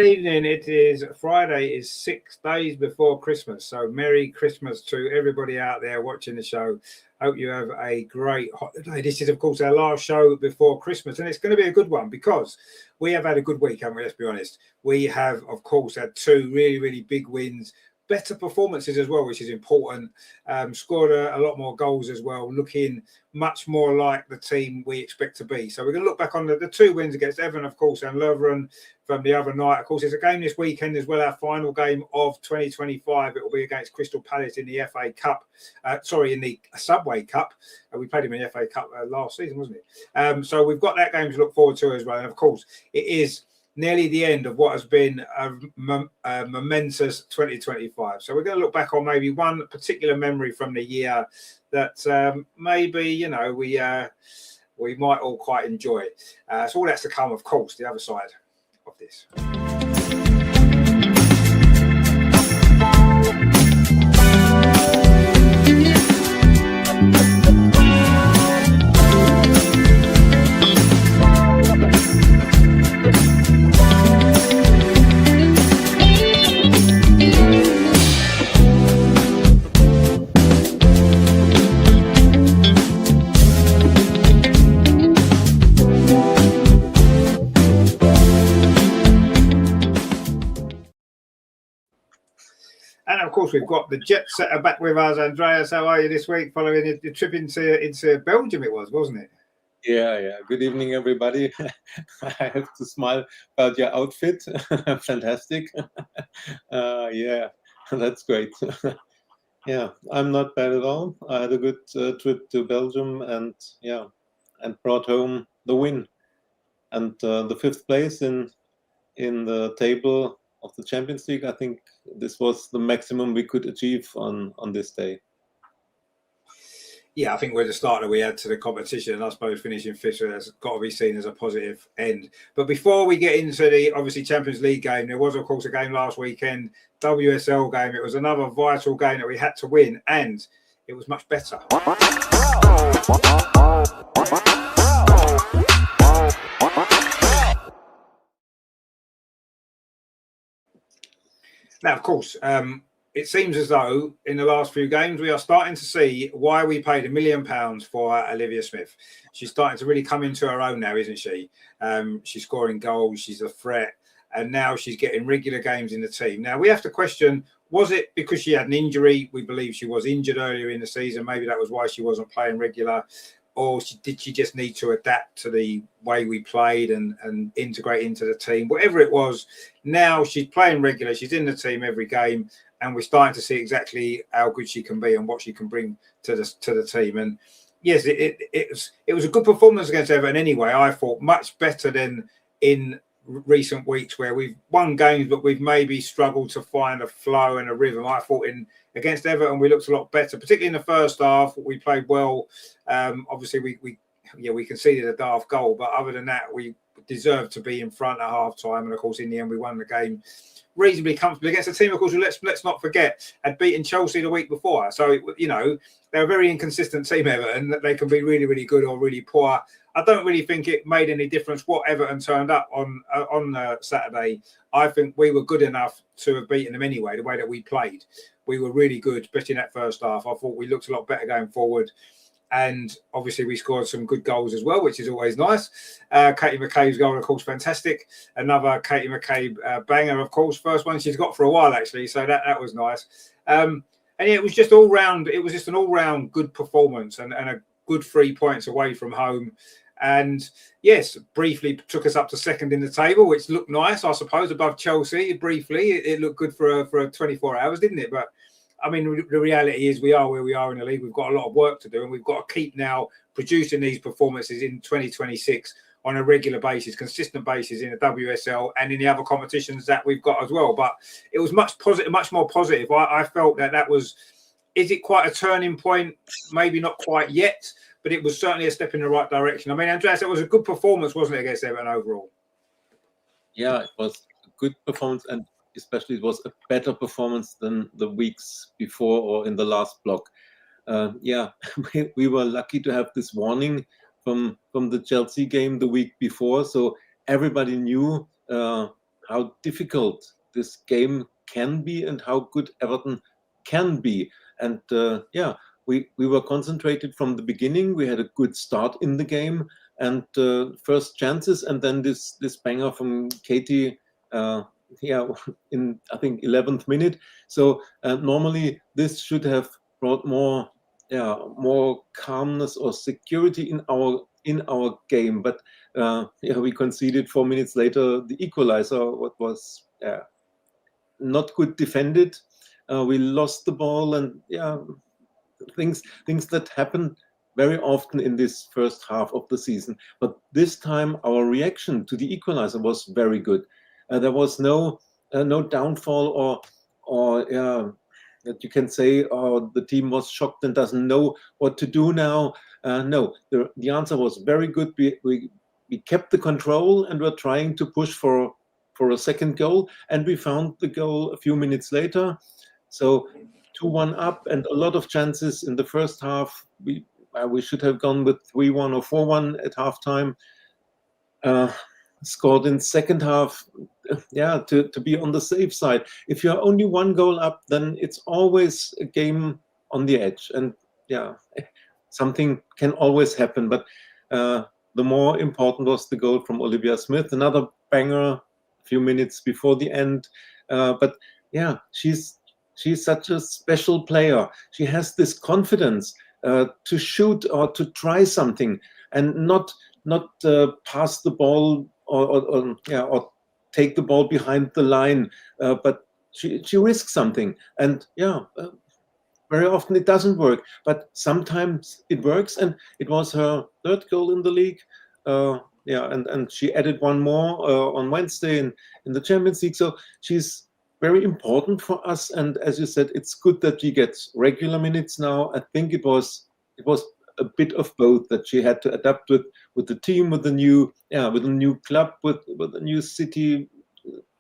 evening. It is Friday. It's 6 days before Christmas. So Merry Christmas to everybody out there watching the show. Hope you have a great holiday. This is, of course, our last show before Christmas, and it's going to be a good one because we have had a good week, haven't we? Let's be honest. We have, of course, had two really, really big wins. Better performances as well, which is important. Scored a lot more goals as well, looking much more like the team we expect to be. So we're going to look back on the two wins against Everton, of course, and Leuven from the other night. Of course, there's a game this weekend as well, our final game of 2025. It will be against Crystal Palace in the FA Cup. In the Subway Cup. We played him in the FA Cup last season, wasn't it? So we've got that game to look forward to as well. And, of course, it is nearly the end of what has been a momentous 2025. So we're going to look back on maybe one particular memory from the year that maybe, we might all quite enjoy. So all that's to come, of course, the other side of this. And of course, we've got the jet setter back with us. Andreas, how are you this week? Following the trip into Belgium, wasn't it? Yeah. Good evening, everybody. I have to smile about your outfit. Fantastic. Yeah, that's great. Yeah, I'm not bad at all. I had a good trip to Belgium, and brought home the win and the fifth place in the table of the Champions League. I think this was the maximum we could achieve on this day. Yeah, I think we're the starter we had to the competition, and I suppose finishing fifth has got to be seen as a positive end. But before we get into the obviously Champions League game, there was of course a game last weekend, WSL game. It was another vital game that we had to win, and it was much better. Now, of course, it seems as though in the last few games we are starting to see why we paid £1 million for Olivia Smith. She's starting to really come into her own now, isn't she? She's scoring goals, she's a threat, and now she's getting regular games in the team. Now, we have to question, was it because she had an injury? We believe she was injured earlier in the season. Maybe that was why she wasn't playing regular. Or did she just need to adapt to the way we played and integrate into the team? Whatever it was, now she's playing regular. She's in the team every game, and we're starting to see exactly how good she can be and what she can bring to the team. And yes, it was a good performance against Everton anyway. I thought much better than in recent weeks where we've won games, but we've maybe struggled to find a flow and a rhythm. I thought against Everton we looked a lot better, particularly in the first half. We played well. Obviously we conceded a daft goal, but other than that we deserved to be in front at half time, and of course in the end we won the game reasonably comfortably against a team, of course, who let's not forget had beaten Chelsea the week before. So they're a very inconsistent team, Everton, that they can be really, really good or really poor. I don't really think it made any difference what Everton turned up on Saturday. I think we were good enough to have beaten them anyway, the way that we played. We were really good, especially in that first half. I thought we looked a lot better going forward. And obviously we scored some good goals as well, which is always nice. Katie McCabe's goal, of course, fantastic. Another Katie McCabe banger, of course. First one she's got for a while, actually. So that was nice. And yeah, it was just all round. It was just an all-round good performance and a good 3 points away from home. And yes, briefly took us up to second in the table, which looked nice, I suppose, above Chelsea. Briefly, it looked good for 24 hours, didn't it? But I mean, the reality is we are where we are in the league. We've got a lot of work to do, and we've got to keep now producing these performances in 2026 on a regular basis, consistent basis in the WSL and in the other competitions that we've got as well. But it was much more positive. I felt that was, is it quite a turning point? Maybe not quite yet, but it was certainly a step in the right direction. I mean, Andreas, it was a good performance, wasn't it, against Everton overall? Yeah, it was a good performance, and especially it was a better performance than the weeks before or in the last block. We were lucky to have this warning from the Chelsea game the week before, so everybody knew how difficult this game can be and how good Everton can be. And we were concentrated from the beginning. We had a good start in the game and first chances, and then this banger from Katie, in I think 11th minute. So normally this should have brought more calmness or security in our game, but we conceded 4 minutes later the equalizer. What was not good defended. We lost the ball, and things that happen very often in this first half of the season. But this time our reaction to the equalizer was very good. There was no downfall or that you can say, oh, the team was shocked and doesn't know what to do now. No, the answer was very good. We kept the control and were trying to push for a second goal, and we found the goal a few minutes later. So 2-1 up, and a lot of chances in the first half. We should have gone with 3-1 or 4-1 at halftime. Scored in second half, to be on the safe side. If you're only one goal up, then it's always a game on the edge, and something can always happen. But the more important was the goal from Olivia Smith, another banger a few minutes before the end. But she's such a special player. She has this confidence to shoot or to try something, and not pass the ball or take the ball behind the line, but she risks something, and very often it doesn't work, but sometimes it works, and it was her third goal in the league. And she added one more on Wednesday in the Champions League. So she's very important for us, and as you said, it's good that she gets regular minutes now. I think it was a bit of both, that she had to adapt with the team, with the new club, with the new city,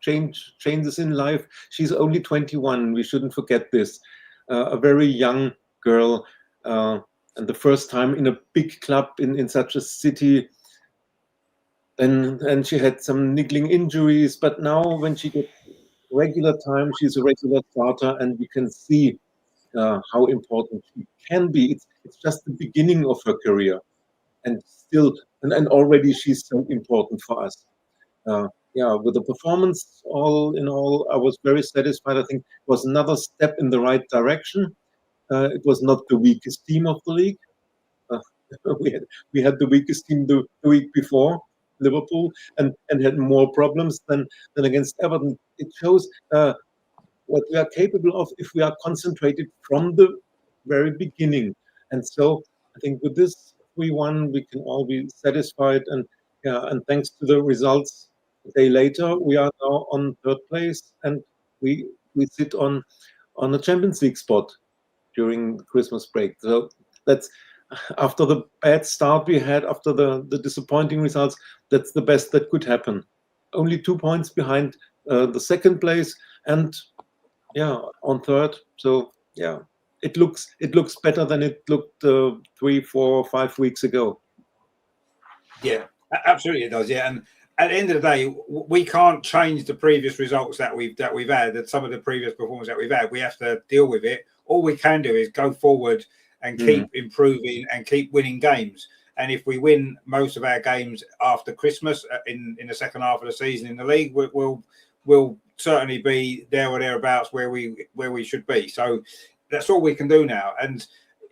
changes in life. She's only 21. We shouldn't forget this. A very young girl, and the first time in a big club in such a city. And she had some niggling injuries, but now when she gets regular time, she's a regular starter, and we can see how important she can be. It's just the beginning of her career, and still, and already she's so important for us. With the performance, all in all, I was very satisfied. I think it was another step in the right direction. It was not the weakest team of the league. We had the weakest team the week before, Liverpool, and had more problems than against Everton. It shows what we are capable of if we are concentrated from the very beginning. And so I think with this 3-1, we can all be satisfied. And thanks to the results a day later, we are now on third place, and we sit on a Champions League spot during Christmas break. So that's, after the bad start we had, after the disappointing results, that's the best that could happen. Only 2 points behind the second place, and on third. So it looks better than it looked 3, 4, 5 weeks ago. Yeah, absolutely it does. Yeah, and at the end of the day, we can't change the previous results that we've had, that some of the previous performances that we've had. We have to deal with it. All we can do is go forward and keep improving and keep winning games. And if we win most of our games after Christmas in the second half of the season in the league, we'll certainly be there or thereabouts where we should be. So that's all we can do now. And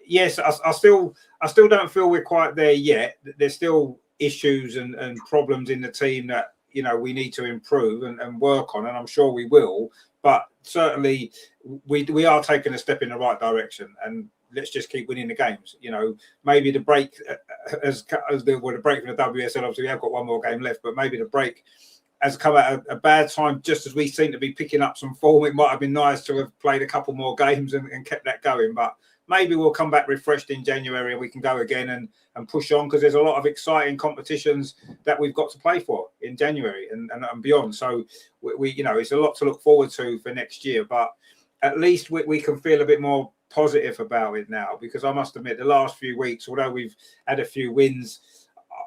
yes, I still don't feel we're quite there yet. There's still issues and problems in the team that we need to improve and work on, and I'm sure we will. But certainly we are taking a step in the right direction, and let's just keep winning the games. Maybe the break, as the break from the WSL, obviously we have got one more game left, but maybe the break has come at a bad time, just as we seem to be picking up some form. It might have been nice to have played a couple more games and kept that going, but maybe we'll come back refreshed in January and we can go again and push on, because there's a lot of exciting competitions that we've got to play for in January and beyond. So we it's a lot to look forward to for next year, but at least we can feel a bit more positive about it now, because I must admit the last few weeks, although we've had a few wins,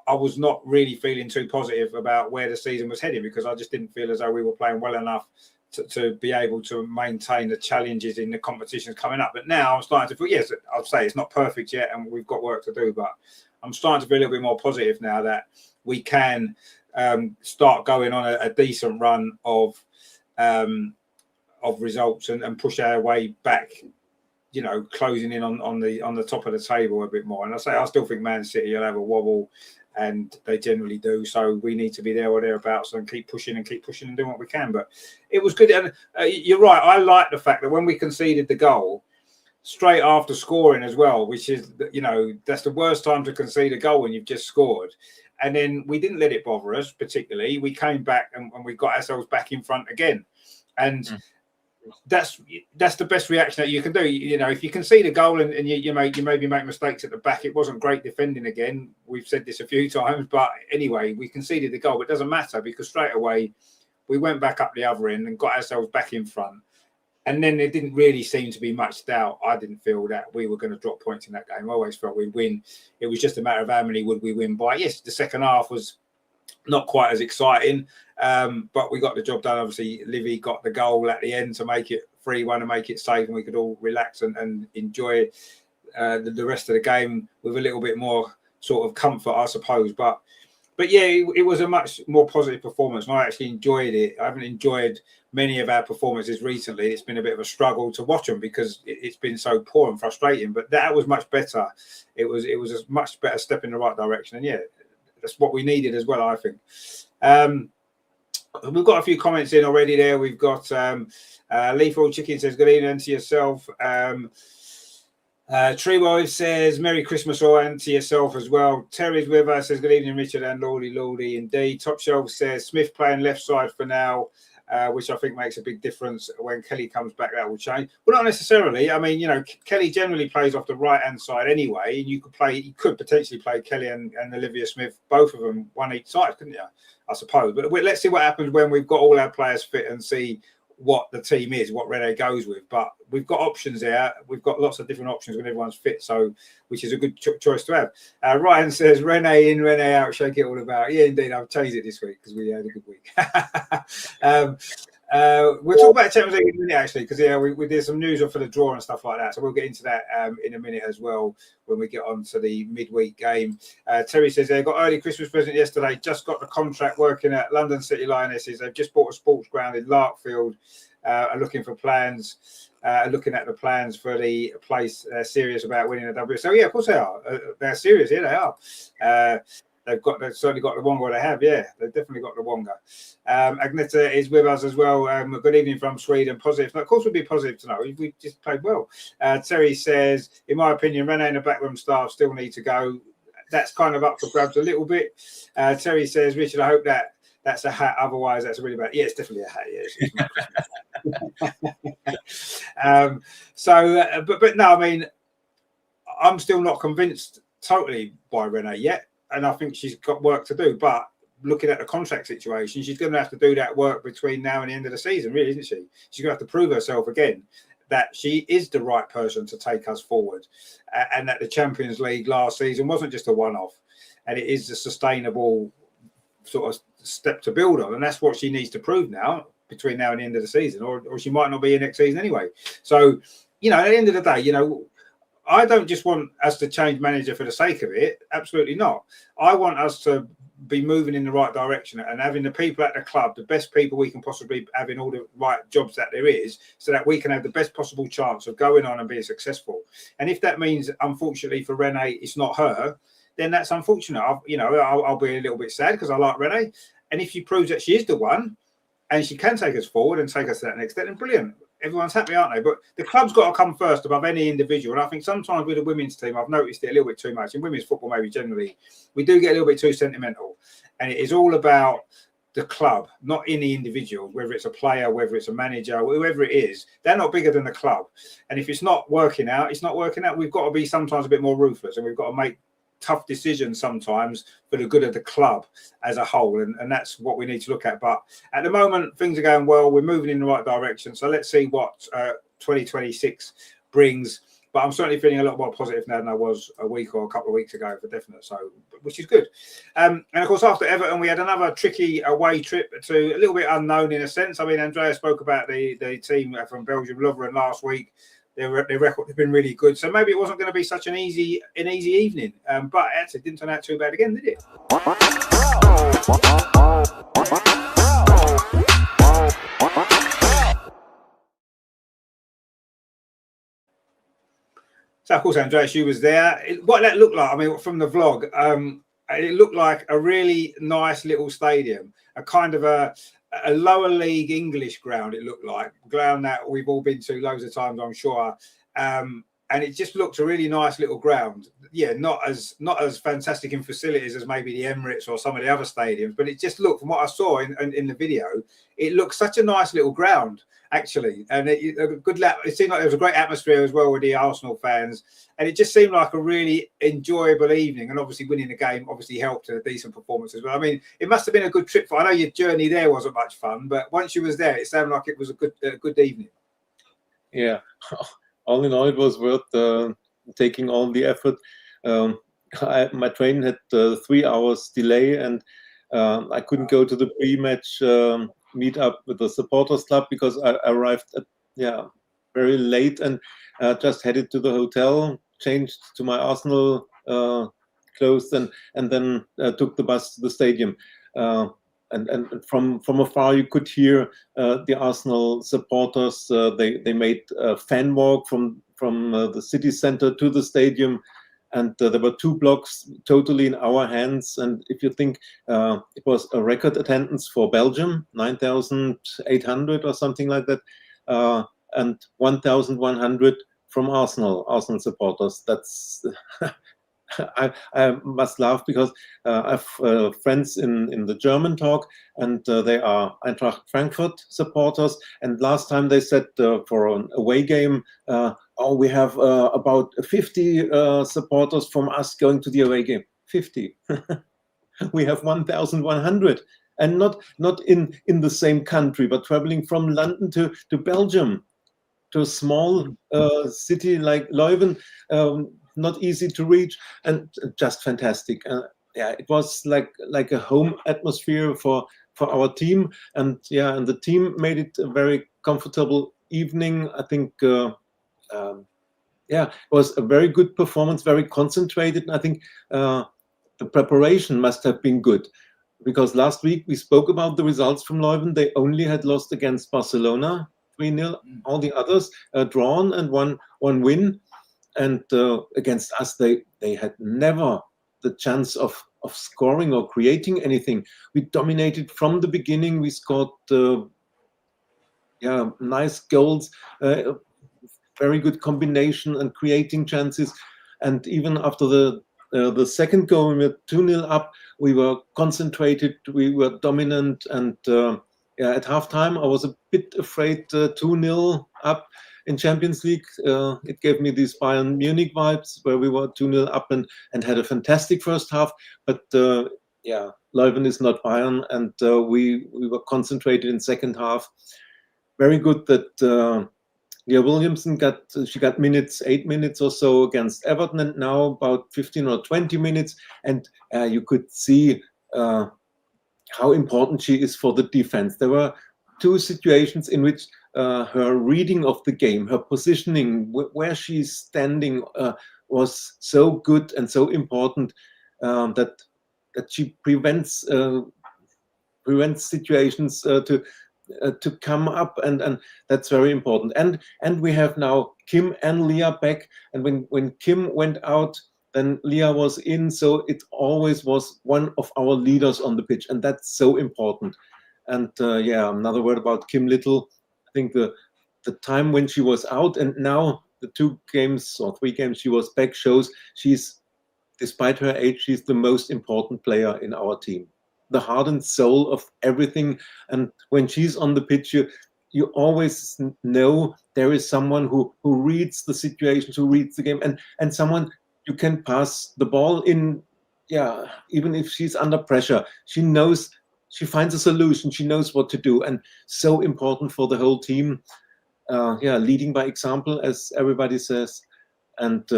I was not really feeling too positive about where the season was heading, because I just didn't feel as though we were playing well enough to be able to maintain the challenges in the competitions coming up. But now I'm starting to feel, yes, I'll say it's not perfect yet and we've got work to do, but I'm starting to feel a little bit more positive now that we can start going on a decent run of results and push our way back, you know, closing in on the top of the table a bit more. And I still think Man City will have a wobble, and they generally do. So we need to be there or thereabouts and keep pushing and doing what we can. But it was good. And you're right. I like the fact that when we conceded the goal straight after scoring as well, which is, you know, that's the worst time to concede a goal when you've just scored. And then we didn't let it bother us particularly. We came back and we got ourselves back in front again. And that's the best reaction that you can do. You know, if you concede a goal and you maybe make mistakes at the back, it wasn't great defending again. We've said this a few times, but anyway, we conceded the goal. But it doesn't matter, because straight away we went back up the other end and got ourselves back in front. And then there didn't really seem to be much doubt. I didn't feel that we were going to drop points in that game. I always felt we'd win. It was just a matter of how many would we win by. Yes, the second half was not quite as exciting, but we got the job done. Obviously, Livy got the goal at the end to make it 3-1 and make it safe, and we could all relax and enjoy the rest of the game with a little bit more sort of comfort, I suppose. But yeah, it was a much more positive performance, and I actually enjoyed it. I haven't enjoyed many of our performances recently. It's been a bit of a struggle to watch them because it's been so poor and frustrating. But that was much better. It was a much better step in the right direction, and yeah, that's what we needed as well, I think. We've got a few comments in already there. We've got Lethal Chicken says, good evening to yourself. Treewolf says, Merry Christmas all, and to yourself as well. Terry's with us, says, good evening, Richard and Lordy, indeed. Top Shelf says, Smith playing left side for now, which I think makes a big difference. When Kelly comes back, that will change. Well, not necessarily. I mean, you know, Kelly generally plays off the right-hand side anyway, and you could potentially play Kelly and Olivia Smith, both of them, one each side, couldn't you? I suppose. But let's see what happens when we've got all our players fit and see what the team is, what Rene goes with. But we've got options there. We've got lots of different options when everyone's fit, so which is a good choice to have. Ryan says, Rene in, Rene out, shake it all about. Yeah, indeed, I've changed it this week because we had a good week. We'll talk about Champions League in a minute, actually, because we did some news for the draw and stuff like that. So we'll get into that in a minute as well when we get on to the midweek game. Terry says they got early Christmas present yesterday. Just got the contract working at London City Lionesses. They've just bought a sports ground in Larkfield. Are looking for plans. Looking at the plans for the place. They're serious about winning the W. So yeah, of course they are. They're serious. Yeah, they are. They've certainly got the Wonga they have. Yeah, they've definitely got the Wonga. Agneta is with us as well. Good evening from Sweden. Positive. Now, of course, we'll be positive tonight. We just played well. Terry says, in my opinion, Rene and the backroom staff still need to go. That's kind of up for grabs a little bit. Terry says, Richard, I hope that's a hat. Otherwise, that's really bad. Yeah, it's definitely a hat. Yeah, but no, I mean, I'm still not convinced totally by Rene yet. And I think she's got work to do. But looking at the contract situation, she's going to have to do that work between now and the end of the season, really, isn't she? She's going to have to prove herself again that she is the right person to take us forward, and that the Champions League last season wasn't just a one-off, and it is a sustainable sort of step to build on. And that's what she needs to prove now between now and the end of the season, or she might not be here next season anyway. So, you know, at the end of the day, you know, I don't just want us to change manager for the sake of it. Absolutely not. I want us to be moving in the right direction and having the people at the club, the best people we can possibly have in all the right jobs that there is, so that we can have the best possible chance of going on and being successful. And if that means, unfortunately for Rene, it's not her, then that's unfortunate. I'll be a little bit sad because I like Rene. And if she proves that she is the one and she can take us forward and take us to that next step, then brilliant. Everyone's happy, aren't they? But the club's got to come first above any individual. And I think sometimes with the women's team, I've noticed it a little bit too much. In women's football, maybe generally, we do get a little bit too sentimental. And it is all about the club, not any individual, whether it's a player, whether it's a manager, whoever it is. They're not bigger than the club. And if it's not working out, it's not working out. We've got to be sometimes a bit more ruthless, and we've got to make tough decisions sometimes for the good of the club as a whole, and that's what we need to look at. But at the moment, things are going well. We're moving in the right direction. So let's see what 2026 brings. but I'm certainly feeling a lot more positive now than I was a week or a couple of weeks ago, for definite. So, which is good. And of course, after Everton, we had another tricky away trip to a little bit unknown in a sense. I mean, Andreas spoke about the team from Belgium, Leuven, last week. Their record has been really good, so maybe it wasn't going to be such an easy evening. But actually, it didn't turn out too bad again, did it? So, of course, Andreas, you was there. What that looked like, I mean, from the vlog, it looked like a really nice little stadium, a kind of a lower league English ground. It looked like ground that we've all been to loads of times, I'm sure. And it just looked a really nice little ground. Yeah, not as fantastic in facilities as maybe the Emirates or some of the other stadiums, but it just looked, from what I saw in the video, it looked such a nice little ground, actually. And it seemed like there was a great atmosphere as well with the Arsenal fans. And it just seemed like a really enjoyable evening. And obviously winning the game obviously helped, a decent performance as well. I mean, it must have been a good trip. I know your journey there wasn't much fun, but once you was there, it sounded like it was a good evening. Yeah. All in all, it was worth taking all the effort. My train had 3 hours delay, and I couldn't go to the pre-match meet up with the supporters club because I arrived at very late, and just headed to the hotel, changed to my Arsenal clothes, and then took the bus to the stadium. And from afar, you could hear the Arsenal supporters. They made a fan walk from the city center to the stadium, and there were 2 blocks totally in our hands. And if you think it was a record attendance for Belgium, 9,800 or something like that, and 1,100 from Arsenal supporters. That's I must laugh because I have friends in the German talk, and they are Eintracht Frankfurt supporters. And last time they said for an away game, we have about 50 supporters from us going to the away game. 50. We have 1,100, and not in the same country, but traveling from London to Belgium, to a small city like Leuven. Not easy to reach, and just fantastic. It was like a home atmosphere for our team, and the team made it a very comfortable evening. I think it was a very good performance, very concentrated. And I think the preparation must have been good, because last week we spoke about the results from Leuven. They only had lost against Barcelona 3-0. All the others drawn, and one win. And against us, they had never the chance of scoring or creating anything. We dominated from the beginning. We scored nice goals, very good combination and creating chances. And even after the second goal, we were 2-0 up. We were concentrated. We were dominant. And at halftime, I was a bit afraid. 2-0 up in Champions League, it gave me these Bayern Munich vibes, where we were 2-0 up and had a fantastic first half. But Leuven is not Bayern, and we were concentrated in second half. Very good that Leah Williamson got 8 minutes or so against Everton, and now about 15 or 20 minutes, and you could see how important she is for the defense. There were 2 situations in which her reading of the game, her positioning, where she's standing, was so good and so important that she prevents situations to come up, and that's very important. And we have now Kim and Leah back, and when Kim went out, then Leah was in, so it always was one of our leaders on the pitch, and that's so important. And another word about Kim Little. I think the time when she was out, and now the 2 games or 3 games she was back, shows she's, despite her age, she's the most important player in our team. The heart and soul of everything. And when she's on the pitch, you always know there is someone who reads the situations, who reads the game, and someone you can pass the ball in. Even if she's under pressure, she knows. She finds a solution. She knows what to do, and so important for the whole team. Leading by example, as everybody says. And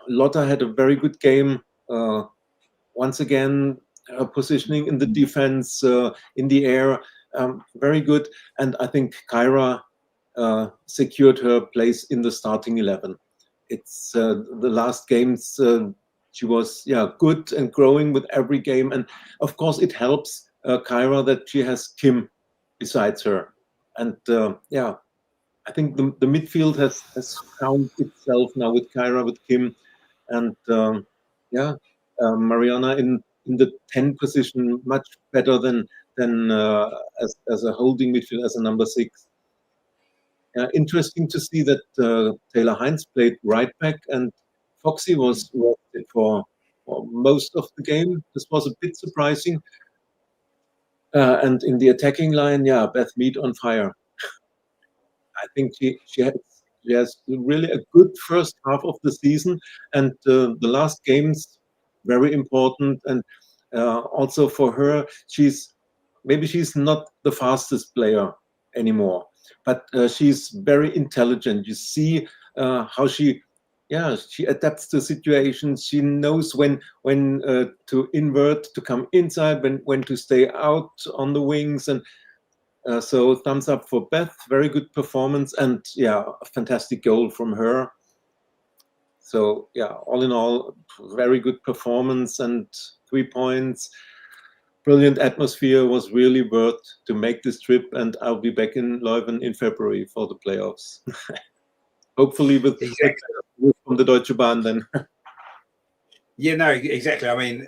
Lotta had a very good game. Once again, positioning in the defense, in the air, very good. And I think Kyra secured her place in the starting 11. It's the last games she was good and growing with every game, and of course it helps Kyra that she has Kim besides her, and I think the midfield has found itself now with Kyra, with Kim, and Mariana in the 10 position much better than as a holding midfield, as a number 6. Interesting to see that Taylor Hines played right back and Foxy was rested for most of the game. This was a bit surprising. And in the attacking line, Beth Mead on fire. I think she has really a good first half of the season, and the last games very important. And also for her, she's not the fastest player anymore, but she's very intelligent. You see how she adapts to situations. She knows when to invert, to come inside, when to stay out on the wings. And so thumbs up for Beth, very good performance, and a fantastic goal from her. So all in all, very good performance and 3 points. Brilliant atmosphere, was really worth to make this trip, and I'll be back in Leuven in February for the playoffs. Hopefully with from the Deutsche Bahn then. No, exactly. I mean,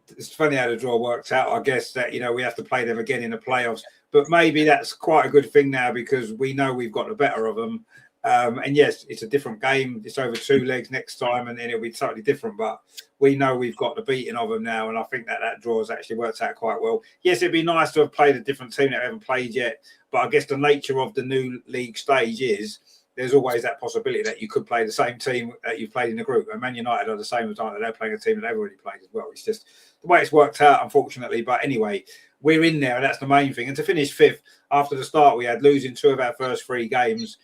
it's funny how the draw works out. I guess that, we have to play them again in the playoffs, but maybe that's quite a good thing now because we know we've got the better of them. And yes, it's a different game. It's over 2 legs next time, and then it'll be totally different. But we know we've got the beating of them now, and I think that draw has actually worked out quite well. Yes, it'd be nice to have played a different team that we haven't played yet, but I guess the nature of the new league stage is there's always that possibility that you could play the same team that you've played in the group. And Man United are the same time that they're playing a team that they've already played as well. It's just the way it's worked out, unfortunately. But anyway, we're in there, and that's the main thing. And to finish 5th after the start we had, losing 2 of our first 3 games,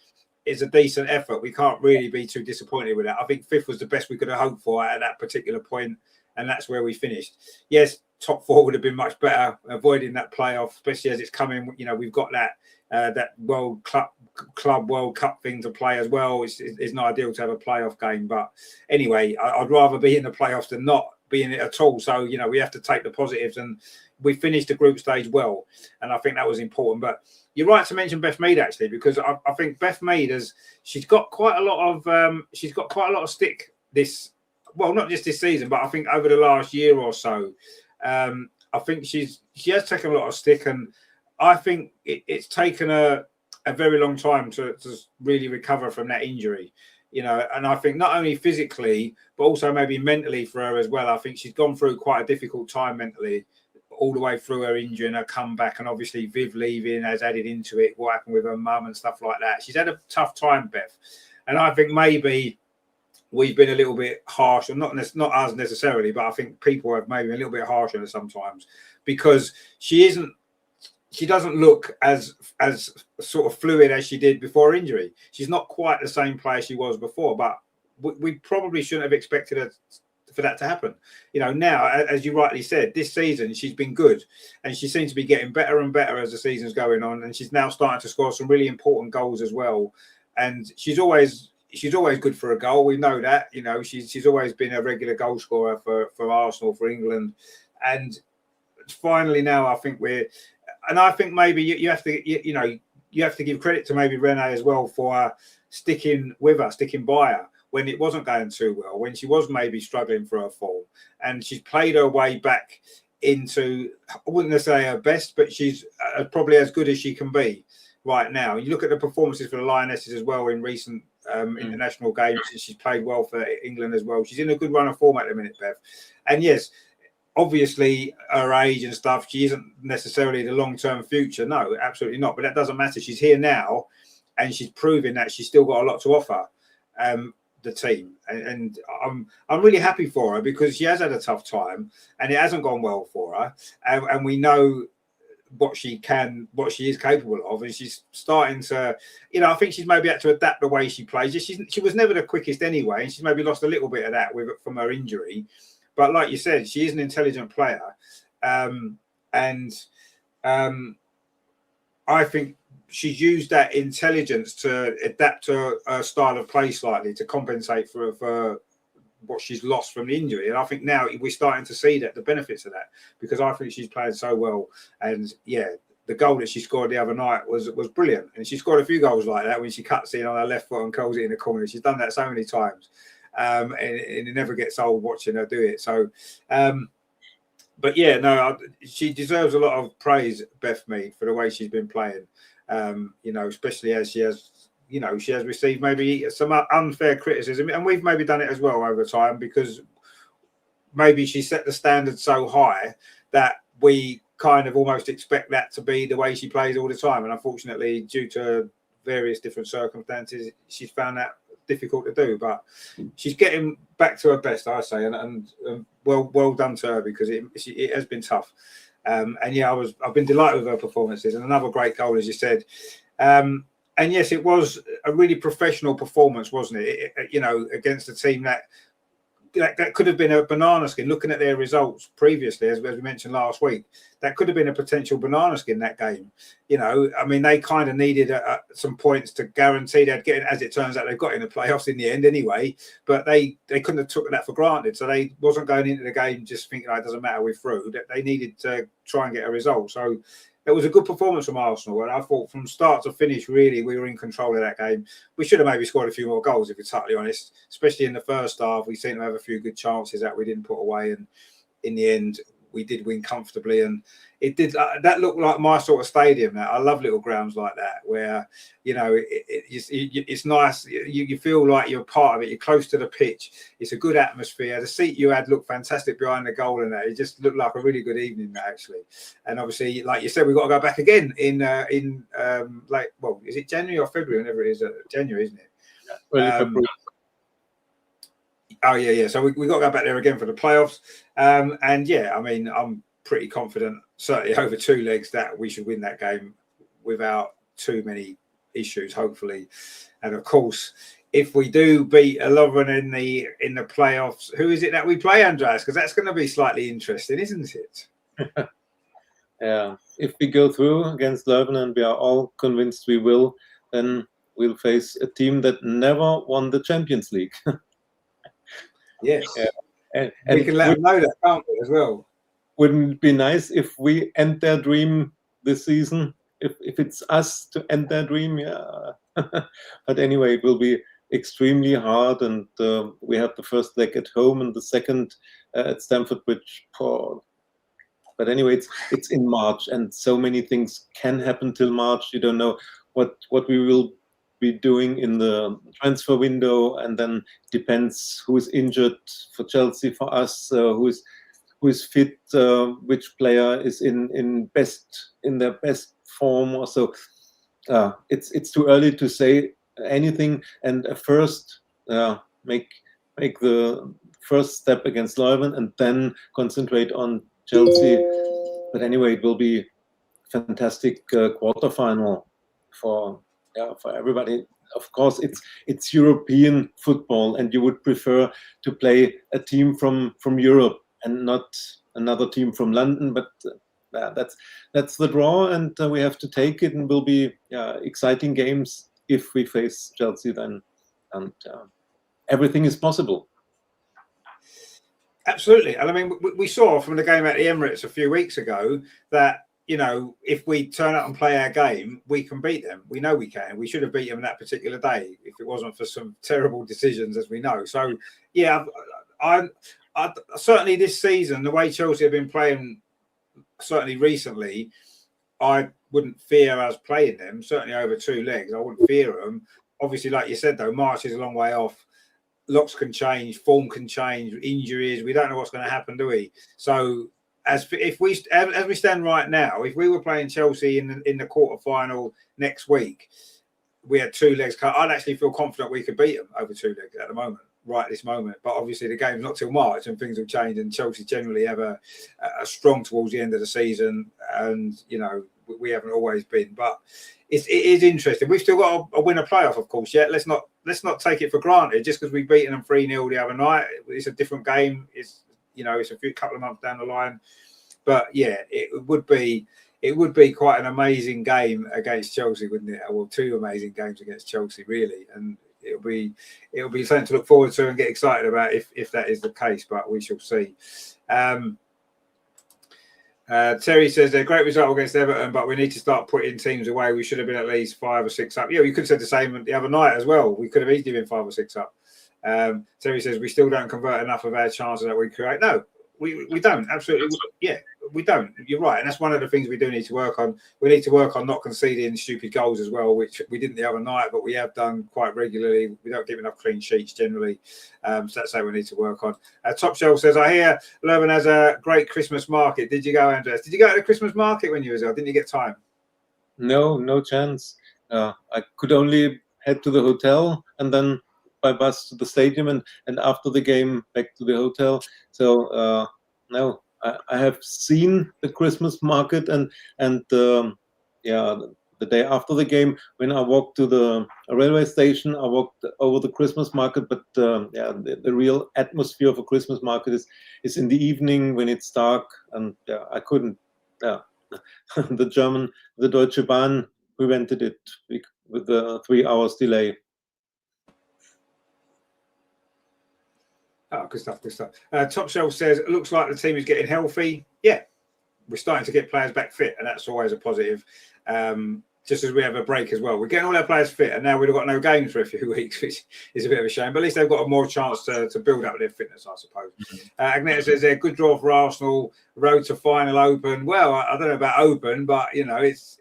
is a decent effort. We can't really be too disappointed with that. I think 5th was the best we could have hoped for at that particular point, and that's where we finished. Yes, top 4 would have been much better, avoiding that playoff, especially as it's coming. We've got that World Club World Cup thing to play as well. It's not ideal to have a playoff game, but anyway, I'd rather be in the playoffs than not be in it at all. So we have to take the positives, and we finished the group stage well, and I think that was important. But you're right to mention Beth Mead actually, because I think Beth Mead she's got quite a lot of stick this, well, not just this season, but I think over the last year or so. I think she has taken a lot of stick, and I think it's taken a very long time to really recover from that injury, and I think not only physically, but also maybe mentally for her as well. I think she's gone through quite a difficult time mentally all the way through her injury and her comeback, and obviously Viv leaving has added into it, what happened with her mum and stuff like that. She's had a tough time, Beth, and I think maybe we've been a little bit harsh, and not us necessarily, but I think people have maybe a little bit harsh on her sometimes, because she doesn't look as sort of fluid as she did before injury. She's not quite the same player she was before, but we probably shouldn't have expected her for that to happen. Now, as you rightly said, this season she's been good, and she seems to be getting better and better as the season's going on, and she's now starting to score some really important goals as well. And she's always good for a goal. We know that. She's always been a regular goal scorer for Arsenal, for England, and finally now I think maybe you have to give credit to maybe Renee as well for sticking by her when it wasn't going too well, when she was maybe struggling for her fall, and she's played her way back into, I wouldn't say her best, but she's probably as good as she can be right now. You look at the performances for the Lionesses as well in recent international games. She's played well for England as well. She's in a good run of form at the minute, Bev. And yes, obviously her age and stuff, she isn't necessarily the long-term future. No, absolutely not. But that doesn't matter. She's here now, and she's proving that she's still got a lot to offer the team. And I'm really happy for her, because she has had a tough time and it hasn't gone well for her. And we know what she is capable of, and she's starting to, I think she's maybe had to adapt the way she plays. She was never the quickest anyway, and she's maybe lost a little bit of that from her injury. But like you said, she is an intelligent player, and I think she's used that intelligence to adapt to her style of play slightly to compensate for what she's lost from the injury. And I think now we're starting to see the benefits of that, because I think she's played so well. And yeah, the goal that she scored the other night was brilliant. And she scored a few goals like that when she cuts in on her left foot and curls it in the corner. She's done that so many times, and it never gets old watching her do it. So, but yeah, no, she deserves a lot of praise, Beth Mead, for the way she's been playing. Especially as she has received maybe some unfair criticism, and we've maybe done it as well over time, because maybe she set the standard so high that we kind of almost expect that to be the way she plays all the time. And unfortunately, due to various different circumstances, she's found that difficult to do. But she's getting back to her best, I say, and well done to her, because it has been tough. And yeah, I've been delighted with her performances, and another great goal, as you said. And yes, it was a really professional performance, wasn't it? Against a team that could have been a banana skin. Looking at their results previously, as we mentioned last week, that could have been a potential banana skin, that game. They kind of needed some points to guarantee they'd get in. As it turns out, they've got in the playoffs in the end anyway, but they couldn't have took that for granted. So they wasn't going into the game just thinking, it doesn't matter, we're through. They needed to try and get a result. So it was a good performance from Arsenal, and I thought from start to finish, really, we were in control of that game. We should have maybe scored a few more goals, if we're totally honest, especially in the first half. We seemed to have a few good chances that we didn't put away, and in the end, we did win comfortably. And it did that looked like my sort of stadium. Now I love little grounds like that, where it's nice. You feel like you're part of it. You're close to the pitch. It's a good atmosphere. The seat you had looked fantastic behind the goal, and that it just looked like a really good evening, actually. And obviously, like you said, we've got to go back again in is it January or February? Whenever it is, January, isn't it? Early February. Oh yeah. So we got to go back there again for the playoffs. And yeah, I'm pretty confident, certainly over two legs, that we should win that game without too many issues, hopefully. And of course, if we do beat Leuven in the playoffs, who is it that we play, Andreas? Because that's going to be slightly interesting, isn't it? Yeah. If we go through against Leuven, and we are all convinced we will, then we'll face a team that never won the Champions League. Yes. Yeah. And we can let them know that, can't we, as well? Wouldn't it be nice if we end their dream this season? If it's us to end their dream, yeah. But anyway, it will be extremely hard, and we have the first leg at home and the second at Stamford Bridge. But anyway, it's in March, and so many things can happen till March. You don't know what we will be doing in the transfer window, and then depends who is injured for Chelsea, for us, who is fit, which player is in their best form. Also, it's too early to say anything. And first, make the first step against Leuven, and then concentrate on Chelsea. But anyway, it will be a fantastic quarterfinal for everybody. Of course, it's European football, and you would prefer to play a team from Europe and not another team from London. But that's the draw, and we have to take it. And will be exciting games if we face Chelsea then, and everything is possible. Absolutely. And we saw from the game at the Emirates a few weeks ago that, if we turn up and play our game, we can beat them. We know we can. We should have beat them that particular day if it wasn't for some terrible decisions, as we know. So, yeah, I certainly this season, the way Chelsea have been playing, certainly recently, I wouldn't fear us playing them, certainly over two legs. I wouldn't fear them. Obviously, like you said, though, March is a long way off. Lots can change, form can change, injuries. We don't know what's going to happen, do we? So, as we stand right now, if we were playing Chelsea in the quarterfinal next week, we had two legs cut. I'd actually feel confident we could beat them over two legs at the moment. right this moment. But obviously the game's not till March and things will change, and Chelsea generally have a strong towards the end of the season, and we haven't always been. But it is interesting. We've still got a win a playoff, of course. Yeah, let's not take it for granted just because we've beaten them 3-0 the other night. It's a different game. It's a couple of months down the line. But yeah, it would be quite an amazing game against Chelsea, wouldn't it? Well, 2 amazing games against Chelsea, really, and it'll be something to look forward to and get excited about if that is the case. But we shall see. Terry says they're a great result against Everton, but we need to start putting teams away. We should have been at least 5 or 6 up. Yeah, you could have said the same the other night as well. We could have easily been 5 or 6 up. Terry says we still don't convert enough of our chances that we create. No, we don't. Absolutely. Yeah, we don't. You're right. And that's one of the things we do need to work on. We need to work on not conceding stupid goals as well, which we didn't the other night, but we have done quite regularly. We don't give enough clean sheets generally. So that's something we need to work on. Top Shelf says, I hear Leuven has a great Christmas market. Did you go, Andreas? Did you go to the Christmas market when you were there? Didn't you get time? No chance. I could only head to the hotel and then by bus to the stadium and after the game back to the hotel. So no, I have seen the Christmas market and the day after the game when I walked to the railway station, I walked over the Christmas market. But the real atmosphere of a Christmas market is in the evening when it's dark, and I couldn't. The Deutsche Bahn prevented it with the 3 hours delay. Oh, good stuff. Top Shelf says, it looks like the team is getting healthy. Yeah, we're starting to get players back fit, and that's always a positive. Just as we have a break as well. We're getting all our players fit, and now we've got no games for a few weeks, which is a bit of a shame. But at least they've got a more chance to build up their fitness, I suppose. Andreas says, a good draw for Arsenal, road to final open. Well, I don't know about open, but, it's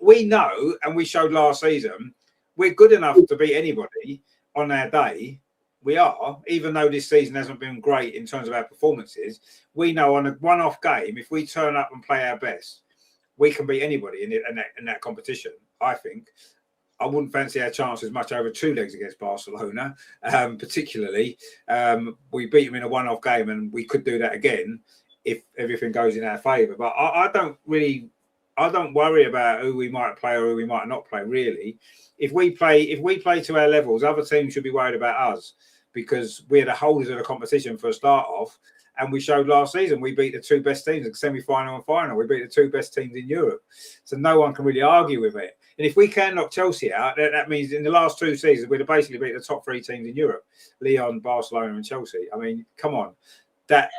we know, and we showed last season, we're good enough to beat anybody on our day. We are, even though this season hasn't been great in terms of our performances, we know on a one-off game, if we turn up and play our best, we can beat anybody in that competition, I think. I wouldn't fancy our chances much over 2 legs against Barcelona, particularly. We beat them in a one-off game, and we could do that again if everything goes in our favour. But I don't worry about who we might play or who we might not play, really. If we play to our levels, other teams should be worried about us, because we're the holders of the competition for a start off. And we showed last season we beat the 2 best teams in semi-final and final. We beat the 2 best teams in Europe. So no one can really argue with it. And if we can knock Chelsea out, that means in the last 2 seasons, we'd have basically beat the top 3 teams in Europe: Lyon, Barcelona and Chelsea. I mean, come on. That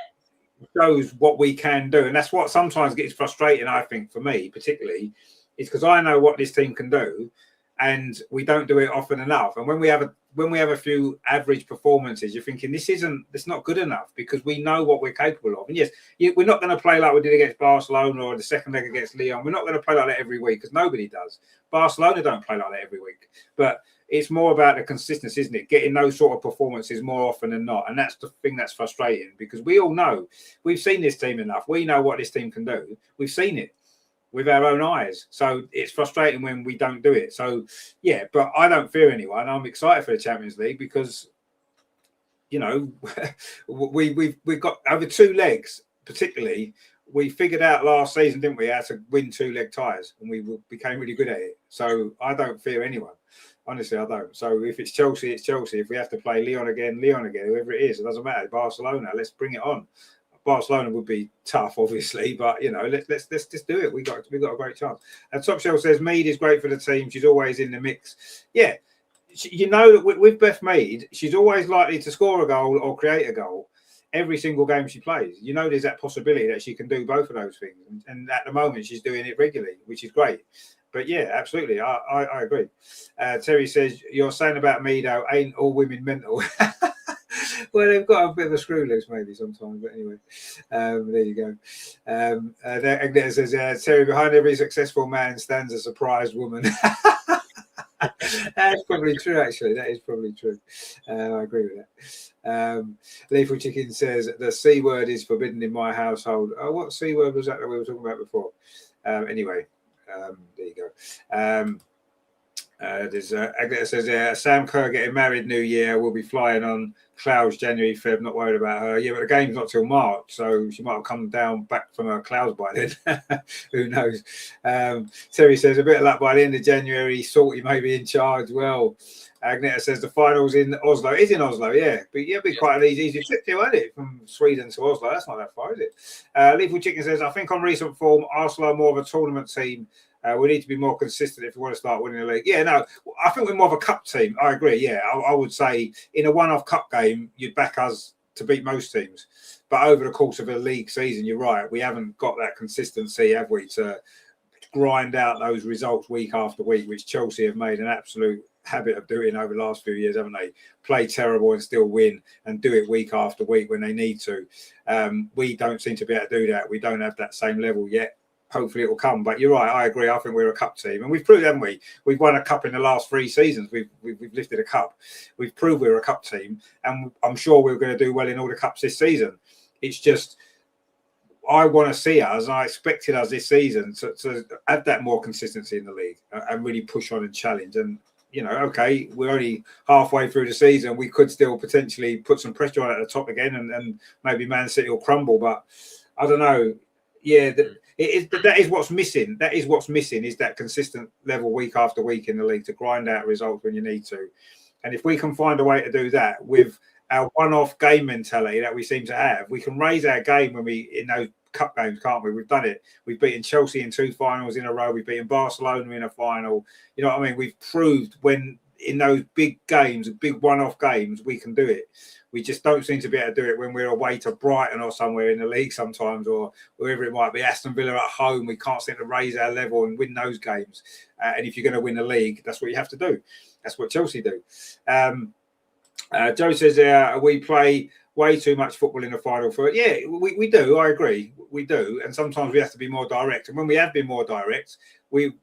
shows what we can do. And that's what sometimes gets frustrating, I think, for me, particularly, is because I know what this team can do, and we don't do it often enough. And when we have a few average performances, you're thinking it's not good enough, because we know what we're capable of. And yes, we're not going to play like we did against Barcelona or the second leg against Lyon. We're not going to play like that every week, because nobody does. Barcelona don't play like that every week. But it's more about the consistency, isn't it? Getting those sort of performances more often than not. And that's the thing that's frustrating, because we all know, we've seen this team enough. We know what this team can do. We've seen it with our own eyes. So it's frustrating when we don't do it. So yeah, but I don't fear anyone. I'm excited for the Champions League, because we've got over 2 legs, particularly. We figured out last season, didn't we, how to win 2-leg ties, and we became really good at it. So I don't fear anyone. Honestly, I don't. So if it's Chelsea, it's Chelsea. If we have to play Lyon again, whoever it is, it doesn't matter. Barcelona, let's bring it on. Barcelona would be tough, obviously, but let's just do it. We got a great chance. And Top Shelf says Mead is great for the team. She's always in the mix. Yeah, that with Beth Mead, she's always likely to score a goal or create a goal every single game she plays. There's that possibility that she can do both of those things, and at the moment she's doing it regularly, which is great. But yeah, absolutely, I agree. Terry says, you're saying about me though, ain't all women mental? Well, they've got a bit of a screw loose maybe sometimes, but anyway, there you go. There says, Terry, behind every successful man stands a surprised woman. That's probably true, actually. That is probably true. I agree with that. Lethal Chicken says, the C word is forbidden in my household. Oh, what C word was that we were talking about before? Anyway, there you go. Agneta says, Sam Kerr getting married New Year. We'll be flying on clouds January, Feb. Not worried about her. Yeah, but the game's not till March, so she might have come down back from her clouds by then. Who knows? Terry says, a bit of luck by the end of January. Salty may be in charge. Well, Agneta says the finals in Oslo. It is in Oslo, yeah. But yeah, it'd be quite an easy trip to, isn't it? From Sweden to Oslo. That's not that far, is it? Lethal Chicken says, I think on recent form, Arsenal are more of a tournament team. We need to be more consistent if we want to start winning the league. Yeah, no, I think we're more of a cup team. I agree. Yeah, I would say in a one-off cup game, you'd back us to beat most teams. But over the course of a league season, you're right. We haven't got that consistency, have we, to grind out those results week after week, which Chelsea have made an absolute habit of doing over the last few years, haven't they? Play terrible and still win, and do it week after week when they need to. We don't seem to be able to do that. We don't have that same level yet. Hopefully it will come, but you're right. I agree. I think we're a cup team, and we've proved, haven't we? We've won a cup in the last 3 seasons. We've lifted a cup. We've proved we're a cup team, and I'm sure we're going to do well in all the cups this season. It's just I want to see us, and I expected us this season to have that more consistency in the league and really push on and challenge. And you know, okay, we're only halfway through the season. We could still potentially put some pressure on at the top again, and maybe Man City will crumble. But I don't know. Yeah, that is what's missing. That is what's missing, is that consistent level week after week in the league to grind out results when you need to. And if we can find a way to do that with our one-off game mentality that we seem to have, we can raise our game when we in those cup games, can't we? We've done it. We've beaten Chelsea in 2 finals in a row. We've beaten Barcelona in a final. You know what I mean? We've proved when in those big games, big one-off games, we can do it. We just don't seem to be able to do it when we're away to Brighton or somewhere in the league sometimes, or wherever it might be. Aston Villa at home, we can't seem to raise our level and win those games. And if you're going to win the league, that's what you have to do. That's what Chelsea do. Joe says, we play way too much football in the final third. Yeah, we do. I agree. We do. And sometimes we have to be more direct. And when we have been more direct, we've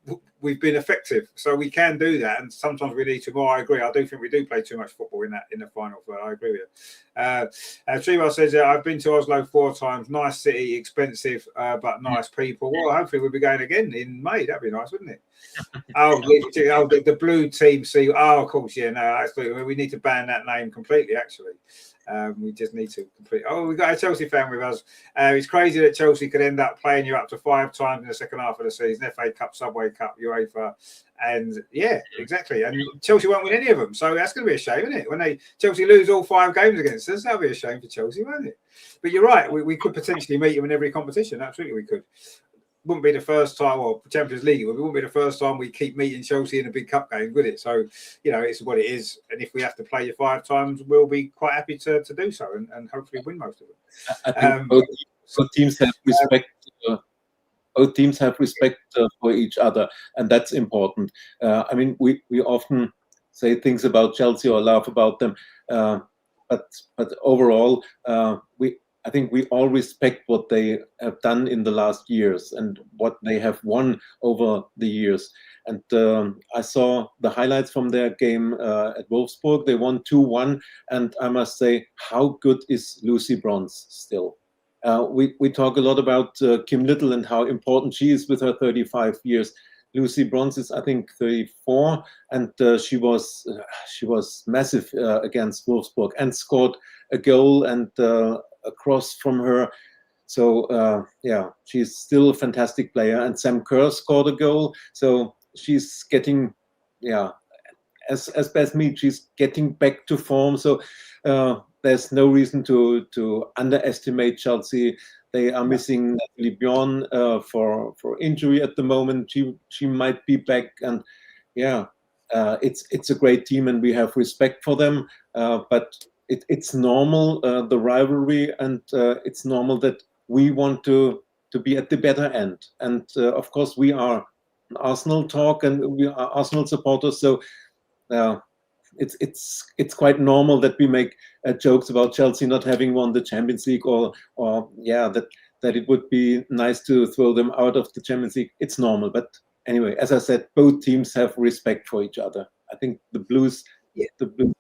been effective. So we can do that. And sometimes we need to more. I agree. I do think we do play too much football in the final third. I agree with you. Triwell says, I've been to Oslo 4 times. Nice city, expensive, but nice people. Well, hopefully we'll be going again in May. That'd be nice, wouldn't it? The blue team see. Oh, of course, yeah, no, absolutely. We need to ban that name completely, actually. We just need to complete. Oh, we got a Chelsea fan with us. It's crazy that Chelsea could end up playing you up to 5 times in the second half of the season. FA Cup, Subway Cup, UEFA, and yeah, exactly. And Chelsea won't win any of them, so that's going to be a shame, isn't it? When Chelsea lose all 5 games against us, that'll be a shame for Chelsea, won't it? But you're right. We could potentially meet them in every competition. Absolutely, we could. Wouldn't be the first time, or Champions League, it wouldn't be the first time we keep meeting Chelsea in a big cup game, would it? So, you know, it's what it is. And if we have to play you 5 times, we'll be quite happy to do so and hopefully win most of them. I think both teams have respect. Both teams have respect for each other, and that's important. I mean, we often say things about Chelsea or laugh about them, but overall, I think we all respect what they have done in the last years and what they have won over the years. And I saw the highlights from their game at Wolfsburg. They won 2-1. And I must say, how good is Lucy Bronze still? We talk a lot about Kim Little and how important she is with her 35 years. Lucy Bronze is, I think, 34, and she was massive against Wolfsburg and scored a goal and a cross from her. So yeah, she's still a fantastic player. And Sam Kerr scored a goal, so she's getting, yeah, as best me, she's getting back to form. So there's no reason to underestimate Chelsea. They are missing Natalie Bjorn for injury at the moment. She might be back, and yeah, it's a great team, and we have respect for them. But it's normal, the rivalry, and it's normal that we want to be at the better end. And of course, we are an Arsenal talk, and we are Arsenal supporters. So it's quite normal that we make jokes about Chelsea not having won the Champions League, or yeah, that it would be nice to throw them out of the Champions League. It's normal. But anyway, as I said, both teams have respect for each other. I think the Blues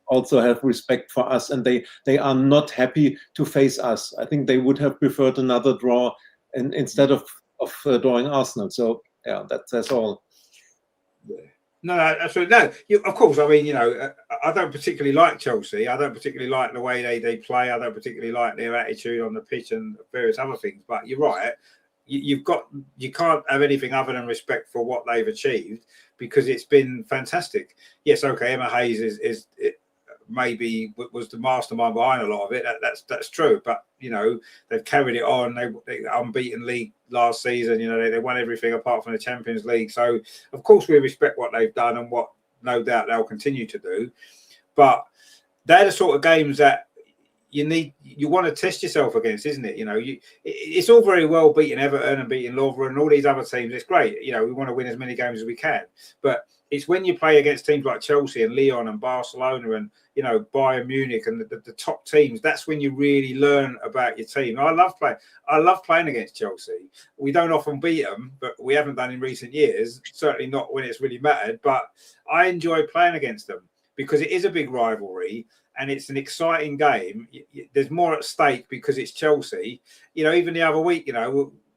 also have respect for us, and they are not happy to face us. I think they would have preferred another draw instead of drawing Arsenal. So yeah, that says all. No, absolutely no. Of course, I mean, I don't particularly like Chelsea. I don't particularly like the way they play. I don't particularly like their attitude on the pitch and various other things. But you're right. You can't have anything other than respect for what they've achieved because it's been fantastic. Yes, okay, Emma Hayes is maybe was the mastermind behind a lot of it. That's true. But they've carried it on. They unbeaten league last season. They won everything apart from the Champions League. So of course we respect what they've done and what no doubt they'll continue to do. But they're the sort of games that you want to test yourself against, isn't it? It's all very well beating Everton and beating Leuven and all these other teams. It's great. We want to win as many games as we can. But it's when you play against teams like Chelsea and Lyon and Barcelona and Bayern Munich and the top teams, that's when you really learn about your team. I love playing against Chelsea. We don't often beat them, but we haven't done in recent years. Certainly not when it's really mattered. But I enjoy playing against them because it is a big rivalry and it's an exciting game. There's more at stake because it's Chelsea. Even the other week,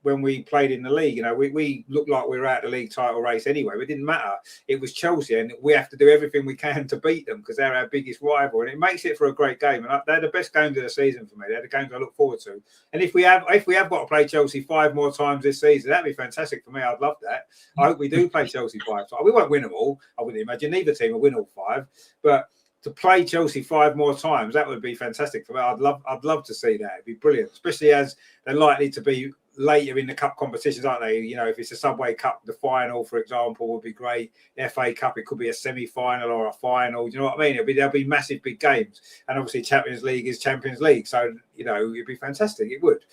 when we played in the league, we looked like we were out of the league title race anyway. It didn't matter. It was Chelsea, and we have to do everything we can to beat them because they're our biggest rival, and it makes it for a great game. And they're the best games of the season for me. They're the games I look forward to. And if we have got to play Chelsea 5 more times this season, that'd be fantastic for me. I'd love that. I hope we do play Chelsea 5 times. We won't win them all. I wouldn't imagine neither team will win all 5, but to play Chelsea 5 more times, that would be fantastic for me. I'd love to see that. It'd be brilliant, especially as they're likely to be later in the cup competitions, aren't they? If it's a Subway Cup, the final, for example, would be great. The FA Cup, it could be a semi-final or a final. Do you know what I mean? There'll be massive big games, and obviously Champions League is Champions League, so it'd be fantastic. It would.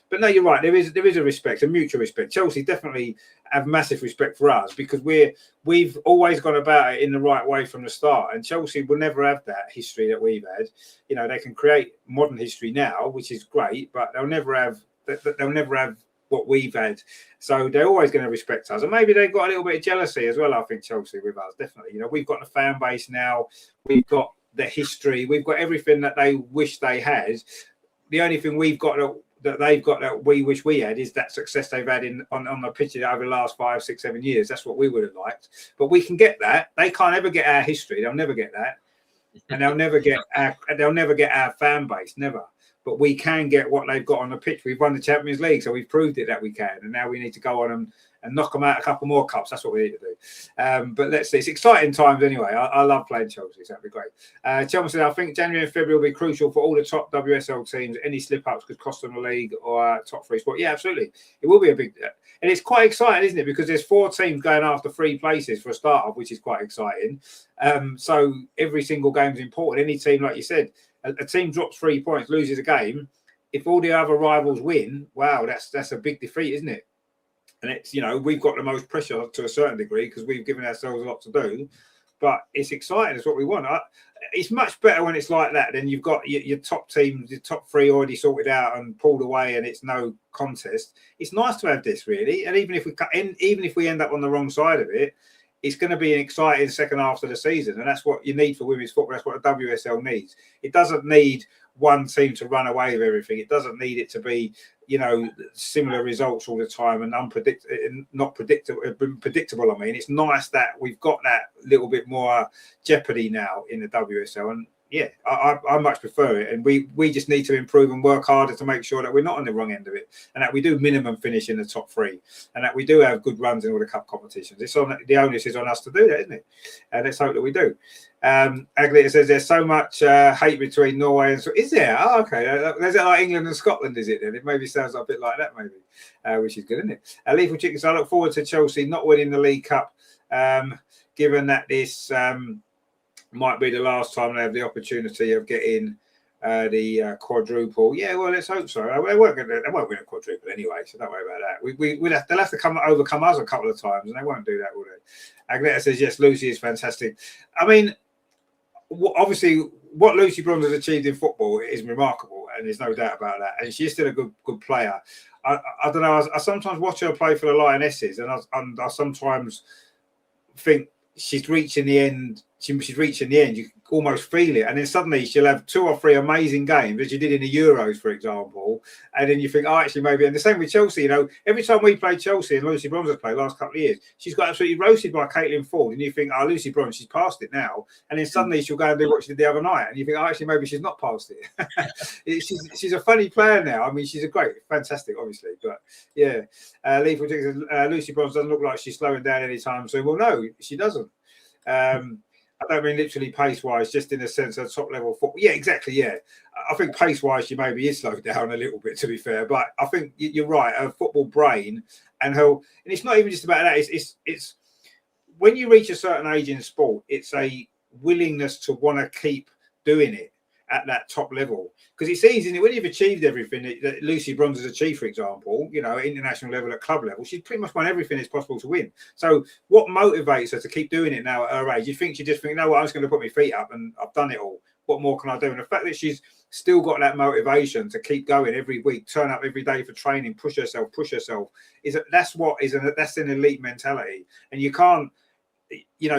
But no, you're right. There is a respect, a mutual respect. Chelsea definitely have massive respect for us because we've always gone about it in the right way from the start, and Chelsea will never have that history that we've had. They can create modern history now, which is great, but they'll never have what we've had. So they're always going to respect us, and maybe they've got a little bit of jealousy as well. I think Chelsea with us, definitely. We've got the fan base now, we've got the history, we've got everything that they wish they had. The only thing we've got that they've got that we wish we had is that success they've had on the pitch over the last 5, 6, 7 years. That's what we would have liked, but we can get that. They can't ever get our history. They'll never get that, and they'll never get our fan base, never. But we can get what they've got on the pitch. We've won the Champions League, so we've proved it that we can. And now we need to go on and knock them out a couple more cups. That's what we need to do. But let's see. It's exciting times anyway. I love playing Chelsea, so that'd be great. Chelmsford said, I think January and February will be crucial for all the top WSL teams. Any slip-ups could cost them the league or top 3 spot. Yeah, absolutely. It will be a big... And it's quite exciting, isn't it? Because there's 4 teams going after 3 places for a start-off, which is quite exciting. So every single game is important. Any team, like you said, a team drops 3 points, loses a game. If all the other rivals win, wow, that's a big defeat, isn't it? And it's, we've got the most pressure to a certain degree because we've given ourselves a lot to do. But it's exciting. It's what we want. It's much better when it's like that. Then you've got your top teams, your top 3 already sorted out and pulled away, and it's no contest. It's nice to have this, really. And even if we end up on the wrong side of it, it's going to be an exciting second half of the season, and that's what you need for women's football. That's what the WSL needs. It doesn't need one team to run away with everything. It doesn't need it to be, similar results all the time and not predictable. I mean, it's nice that we've got that little bit more jeopardy now in the WSL, and yeah, I much prefer it. And we just need to improve and work harder to make sure that we're not on the wrong end of it, and that we do minimum finish in the top 3, and that we do have good runs in all the cup competitions. The onus is on us to do that, isn't it? And let's hope that we do. Aglita says there's so much hate between Norway and... Is there? Oh, okay. Is it like England and Scotland, is it then? It maybe sounds a bit like that, maybe, which is good, isn't it? Lethal Chicken, so I look forward to Chelsea not winning the League Cup, given that this might be the last time they have the opportunity of getting the quadruple. Yeah, well, let's hope so. They won't win a quadruple anyway, so don't worry about that. They'll have to overcome us a couple of times, and they won't do that, will they? Agneta says, yes, Lucy is fantastic. I mean, obviously, what Lucy Bronze has achieved in football is remarkable, and there's no doubt about that. And she's still a good player. I don't know. I sometimes watch her play for the Lionesses, and I sometimes think she's reaching the end. she's reaching the end. You can almost feel it, and then suddenly she'll have 2 or 3 amazing games, as you did in the Euros, for example. And then you think, oh, actually, maybe. And the same with Chelsea. Every time we played Chelsea and Lucy Bronze has played last couple of years, she's got absolutely roasted by Caitlin Ford, and you think, oh, Lucy Bronze, she's past it now. And then suddenly she'll go and do what she did the other night, and you think, oh, actually, maybe she's not past it. she's a funny player now. I mean, she's a great, fantastic, obviously, but yeah. Lethal says, Lucy Bronze doesn't look like she's slowing down anytime soon. Well, no, she doesn't. I don't mean literally pace-wise, just in the sense of top-level football. Yeah, exactly, yeah. I think pace-wise, she maybe is slowed down a little bit, to be fair. But I think you're right, her football brain and her... And it's not even just about that. It's when you reach a certain age in sport, it's a willingness to want to keep doing it at that top level. Because it's easy, isn't it? When you've achieved everything that Lucy Bronze has achieved, for example, international level, at club level, she's pretty much won everything it's possible to win. So what motivates her to keep doing it now at her age? She just think, no, I'm just going to put my feet up and I've done it all. What more can I do? And the fact that she's still got that motivation to keep going every week, turn up every day for training, push herself, that's an elite mentality. And you can't, you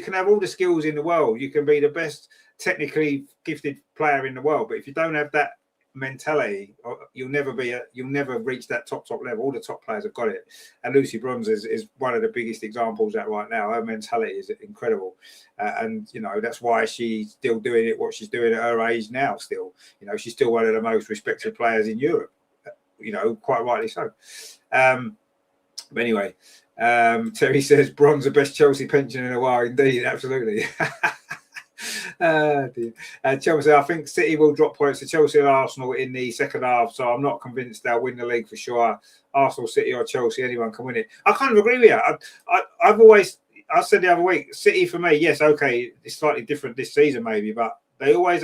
can have all the skills in the world. You can be the best technically gifted player in the world, but if you don't have that mentality, you'll never reach that top level. All the top players have got it, and Lucy Bronze is one of the biggest examples of that right now. Her mentality is incredible, and that's why she's still doing it, what she's doing at her age now. Still, she's still one of the most respected players in Europe, quite rightly so. But anyway, Terry says Bronze the best Chelsea pension in a while. Indeed, absolutely. Chelsea, I think City will drop points to Chelsea and Arsenal in the second half, so I'm not convinced they'll win the league for sure. Arsenal, City or Chelsea, anyone can win it. I kind of agree with you. I said the other week, City for me, yes, okay, it's slightly different this season maybe, but they always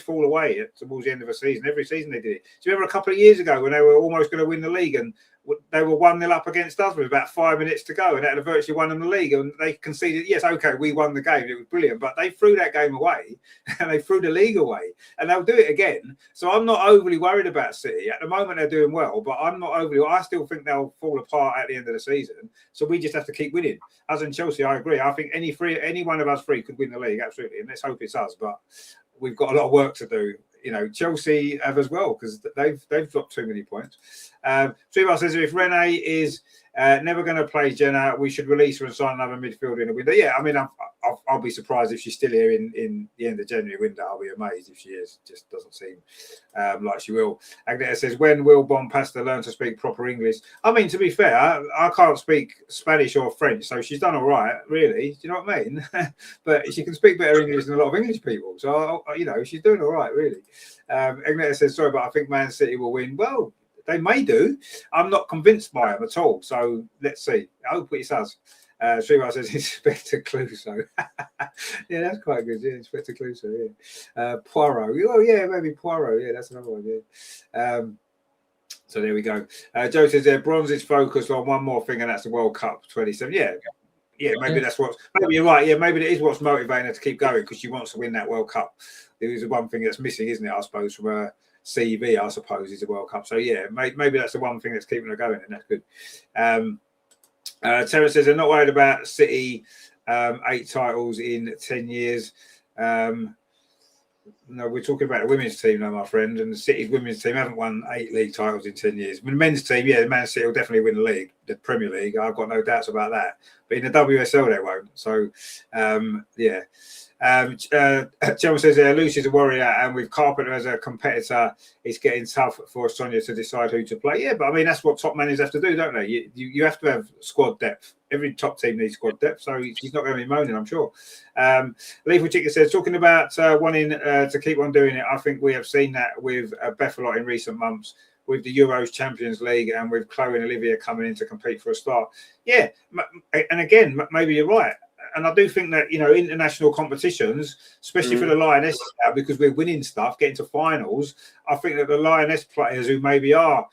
fall away towards the end of a season. Every season they did it. Do you remember a couple of years ago when they were almost going to win the league and they were 1-0 up against us with about 5 minutes to go, and that had virtually won them the league, and they conceded. Yes, okay, we won the game. It was brilliant, but they threw that game away, and they threw the league away, and they'll do it again. So I'm not overly worried about City at the moment. They're doing well, but I'm not overly. I still think they'll fall apart at the end of the season. So we just have to keep winning. As in Chelsea, I agree. I think any one of us three could win the league, absolutely, and let's hope it's us. But we've got a lot of work to do. Chelsea have as well, because they've dropped too many points. Tribar says if Renee is never going to play Jenna, we should release her and sign another midfielder in the window. Yeah, I mean, I'll be surprised if she's still here in the end of January window. I'll be amazed if she is. Just doesn't seem like she will. Andreas says, when will Bompasta learn to speak proper English? I mean, to be fair, I can't speak Spanish or French, so she's done all right, really. Do you know what I mean? But she can speak better English than a lot of English people. So, she's doing all right, really. Andreas says, sorry, but I think Man City will win. Well, they may do. I'm not convinced by them at all. So let's see. I hope it does. Srivar says Inspector Clouseau. Yeah, that's quite good. Yeah, Inspector Clouseau. Yeah. Poirot. Oh, yeah, maybe Poirot. Yeah, that's another one. Yeah. So there we go. Joe says Bronze is focused on one more thing, and that's the World Cup 27. Yeah, maybe that's what. Maybe you're right. Yeah, maybe it is what's motivating her to keep going, because she wants to win that World Cup. It is the one thing that's missing, isn't it? I suppose from her CV, I suppose, is the World Cup. So yeah, maybe that's the one thing that's keeping her going, and that's good. Terence says they're not worried about City 8 titles in 10 years. No, we're talking about the women's team now, my friend, and the City's women's team haven't won 8 league titles in 10 years. I mean, the men's team, yeah, the Man City will definitely win the league, the Premier League. I've got no doubts about that. But in the WSL, they won't. So, yeah. Chelsea says Lucy's a warrior, and with Carpenter as a competitor, it's getting tough for Sonia to decide who to play. Yeah, but I mean, that's what top managers have to do, don't they? You have to have squad depth. Every top team needs squad depth, so he's not going to be moaning, I'm sure. Lethal Chicken says, talking about wanting to keep on doing it, I think we have seen that with Beth a lot in recent months, with the Euros Champions League, and with Chloe and Olivia coming in to compete for a start. Yeah, and again, maybe you're right. And I do think that, international competitions, especially for the Lioness now, because we're winning stuff, getting to finals, I think that the Lioness players who maybe are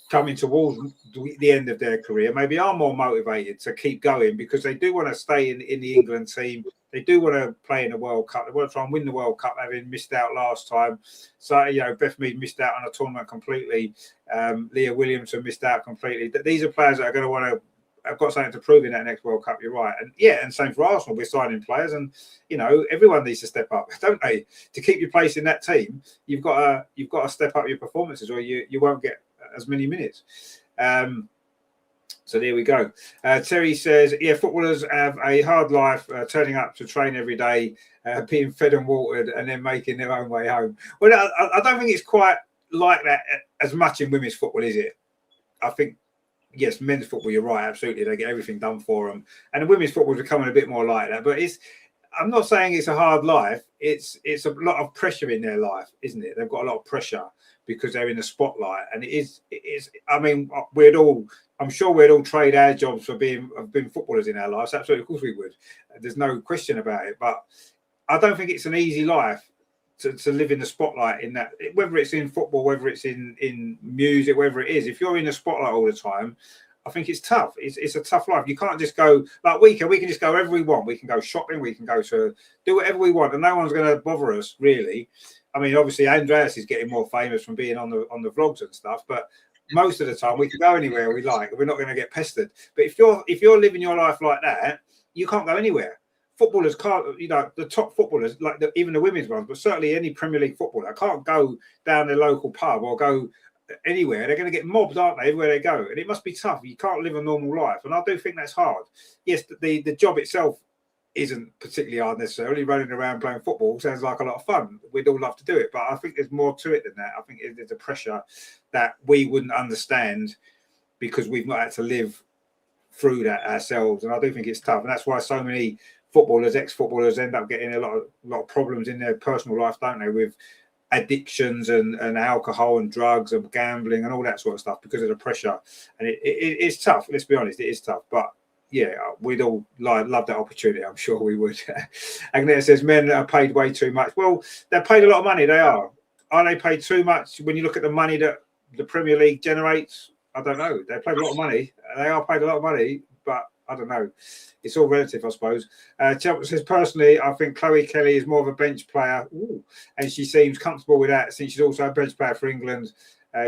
coming towards the end of their career maybe are more motivated to keep going, because they do want to stay in the England team. They do want to play in the World Cup. They want to try and win the World Cup, having missed out last time. So, Beth Mead missed out on a tournament completely. Leah Williamson missed out completely. These are players that are going to want to have got something to prove in that next World Cup. You're right, and same for Arsenal. We're signing players, and everyone needs to step up, don't they? To keep your place in that team, you've got to step up your performances, or you won't get as many minutes. So there we go. Terry says, yeah, footballers have a hard life, turning up to train every day, being fed and watered, and then making their own way home. Well, I don't think it's quite like that as much in women's football, is it? I think, yes, men's football, you're right, absolutely. They get everything done for them. And the women's football is becoming a bit more like that. But I'm not saying it's a hard life. It's a lot of pressure in their life, isn't it? They've got a lot of pressure because they're in the spotlight. And it is. I mean, I'm sure we'd all trade our jobs for being footballers in our lives. Absolutely, of course we would. There's no question about it. But I don't think it's an easy life to live in the spotlight, in that, whether it's in football, whether it's in music, whether it is. If you're in the spotlight all the time, I think it's tough. It's a tough life. You can't just go like we can just go wherever we want. We can go shopping. We can go to do whatever we want, and no one's going to bother us, really. I mean, obviously, Andreas is getting more famous from being on the vlogs and stuff, but most of the time we can go anywhere we like. We're not going to get pestered. But if you're living your life like that, you can't go anywhere. Footballers can't, the top footballers, like even the women's ones, but certainly any Premier League footballer can't go down their local pub or go anywhere. They're going to get mobbed, aren't they, everywhere they go? And it must be tough. You can't live a normal life. And I do think that's hard. Yes, the job itself isn't particularly hard necessarily. Running around playing football sounds like a lot of fun. We'd all love to do it. But I think there's more to it than that. I think there's a pressure that we wouldn't understand because we've not had to live through that ourselves. And I do think it's tough. And that's why so many footballers, ex-footballers, end up getting a lot of problems in their personal life, don't they, with addictions and alcohol and drugs and gambling and all that sort of stuff because of the pressure. And it's tough. Let's be honest, it is tough. But yeah, we'd all love that opportunity. I'm sure we would. Agnes says men are paid way too much. Well, they're paid a lot of money. They are. Are they paid too much when you look at the money that the Premier League generates? I don't know. They paid a lot of money. They are paid a lot of money, but I don't know. It's all relative, I suppose. Chelton says, personally, I think Chloe Kelly is more of a bench player. Ooh, and she seems comfortable with that since she's also a bench player for England.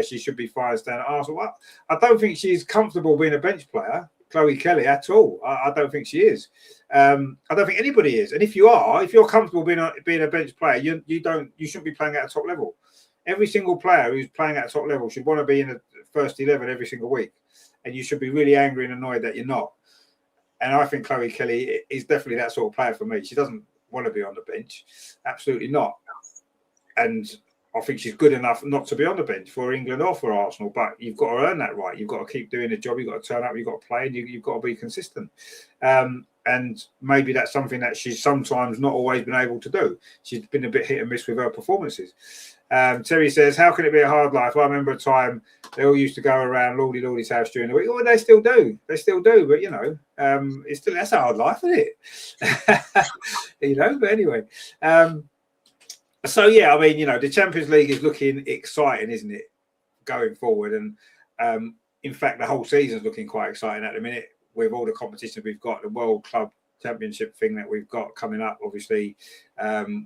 She should be fired down at Arsenal. Well, I don't think she's comfortable being a bench player, Chloe Kelly, at all. I don't think she is. I don't think anybody is. And if you're comfortable being a bench player, you shouldn't be playing at a top level. Every single player who's playing at a top level should want to be in the first 11 every single week. And you should be really angry and annoyed that you're not. And I think Chloe Kelly is definitely that sort of player for me. She doesn't want to be on the bench. Absolutely not. And I think she's good enough not to be on the bench for England or for Arsenal. But you've got to earn that right. You've got to keep doing the job. You've got to turn up. You've got to play. And you've got to be consistent. And maybe that's something that she's sometimes not always been able to do. She's been a bit hit and miss with her performances. Terry says, how can it be a hard life? I remember a time they all used to go around Lordy's house during the week. Oh, they still do. But, it's still, that's a hard life, isn't it? But anyway. So, yeah, I mean, the Champions League is looking exciting, isn't it, going forward? And, in fact, the whole season's looking quite exciting at the minute with all the competition we've got, the World Club Championship thing that we've got coming up, obviously.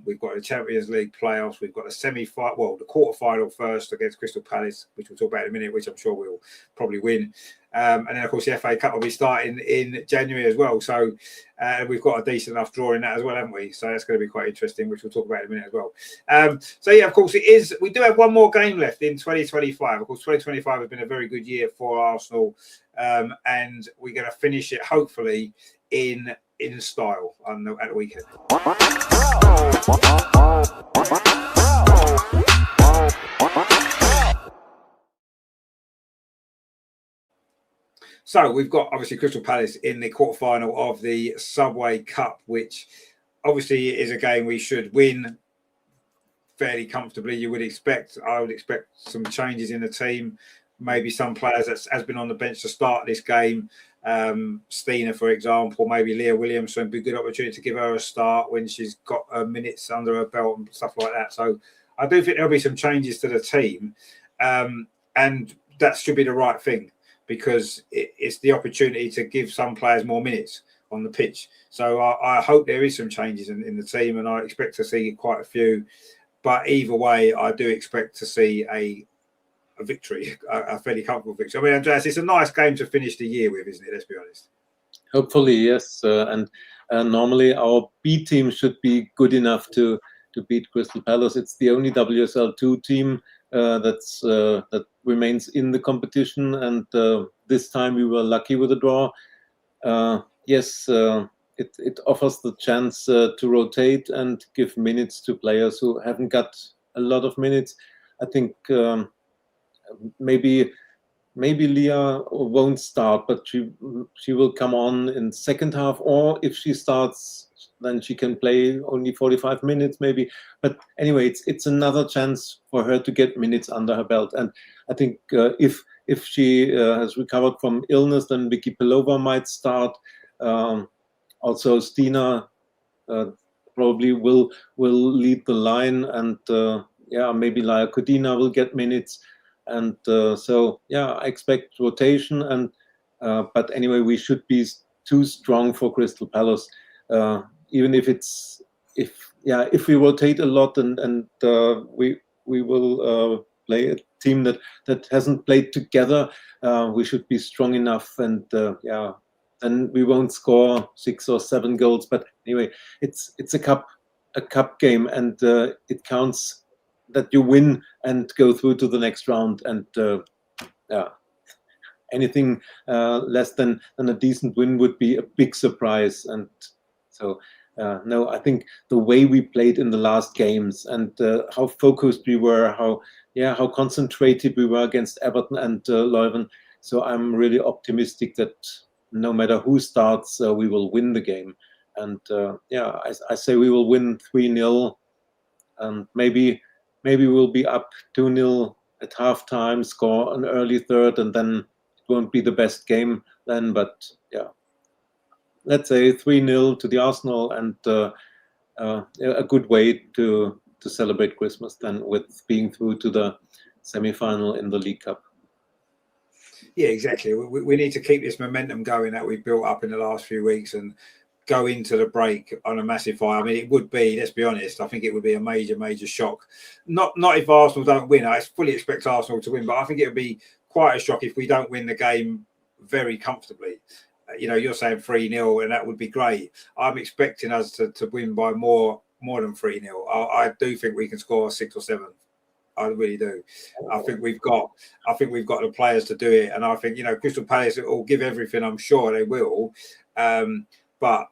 We've got the Champions League playoffs. We've got the quarter-final first against Crystal Palace, which we'll talk about in a minute, which I'm sure we'll probably win. And then, of course, the FA Cup will be starting in January as well. So we've got a decent enough draw in that as well, haven't we? So that's going to be quite interesting, which we'll talk about in a minute as well. So, yeah, of course, it is. We do have one more game left in 2025. Of course, 2025 has been a very good year for Arsenal. And we're going to finish it, hopefully, in style at the weekend. So we've got obviously Crystal Palace in the quarterfinal of the Subway Cup, which obviously is a game we should win fairly comfortably. I would expect some changes in the team. Maybe some players that has been on the bench to start this game. Stina, for example, maybe Leah Williamson, be a good opportunity to give her a start when she's got minutes under her belt and stuff like that. So I do think there'll be some changes to the team, and that should be the right thing because it's the opportunity to give some players more minutes on the pitch. So I hope there is some changes in the team, and I expect to see quite a few. But either way, I do expect to see a a victory, a fairly comfortable victory. I mean, Andreas, it's a nice game to finish the year with, isn't it? Let's be honest. Hopefully, yes. And normally our B team should be good enough to beat Crystal Palace. It's the only WSL2 team that remains in the competition, and this time we were lucky with a draw. Yes, it offers the chance to rotate and give minutes to players who haven't got a lot of minutes. I think maybe Leah won't start, but she will come on in second half, or if she starts, then she can play only 45 minutes maybe. But anyway, it's another chance for her to get minutes under her belt. And I think if she has recovered from illness, then Vicky Pelova might start. Also, Stina probably will lead the line, and maybe Laia Codina will get minutes. And so, I expect rotation. And but anyway, we should be too strong for Crystal Palace. Even if if we rotate a lot, and we will play a team that hasn't played together, we should be strong enough. And then we won't score 6 or 7 goals. But anyway, it's a cup game, and it counts that you win and go through to the next round. And anything less than a decent win would be a big surprise. And so no, I think the way we played in the last games, and how focused we were, how concentrated we were against Everton and Leuven. So I'm really optimistic that no matter who starts, we will win the game. And I say we will win 3-0, and maybe we'll be up 2-0 at halftime, score an early third, and then it won't be the best game then. But let's say 3-0 to the Arsenal, and a good way to celebrate Christmas then, with being through to the semi-final in the League Cup. Yeah, exactly. We need to keep this momentum going that we've built up in the last few weeks and go into the break on a massive fire. I mean, it would be, let's be honest, I think it would be a major shock. Not if Arsenal don't win. I fully expect Arsenal to win, but I think it would be quite a shock if we don't win the game very comfortably. You're saying 3-0, and that would be great. I'm expecting us to win by more than 3-0. I do think we can score 6 or 7. I really do. I think we've got the players to do it, and I think Crystal Palace will give everything. I'm sure they will, but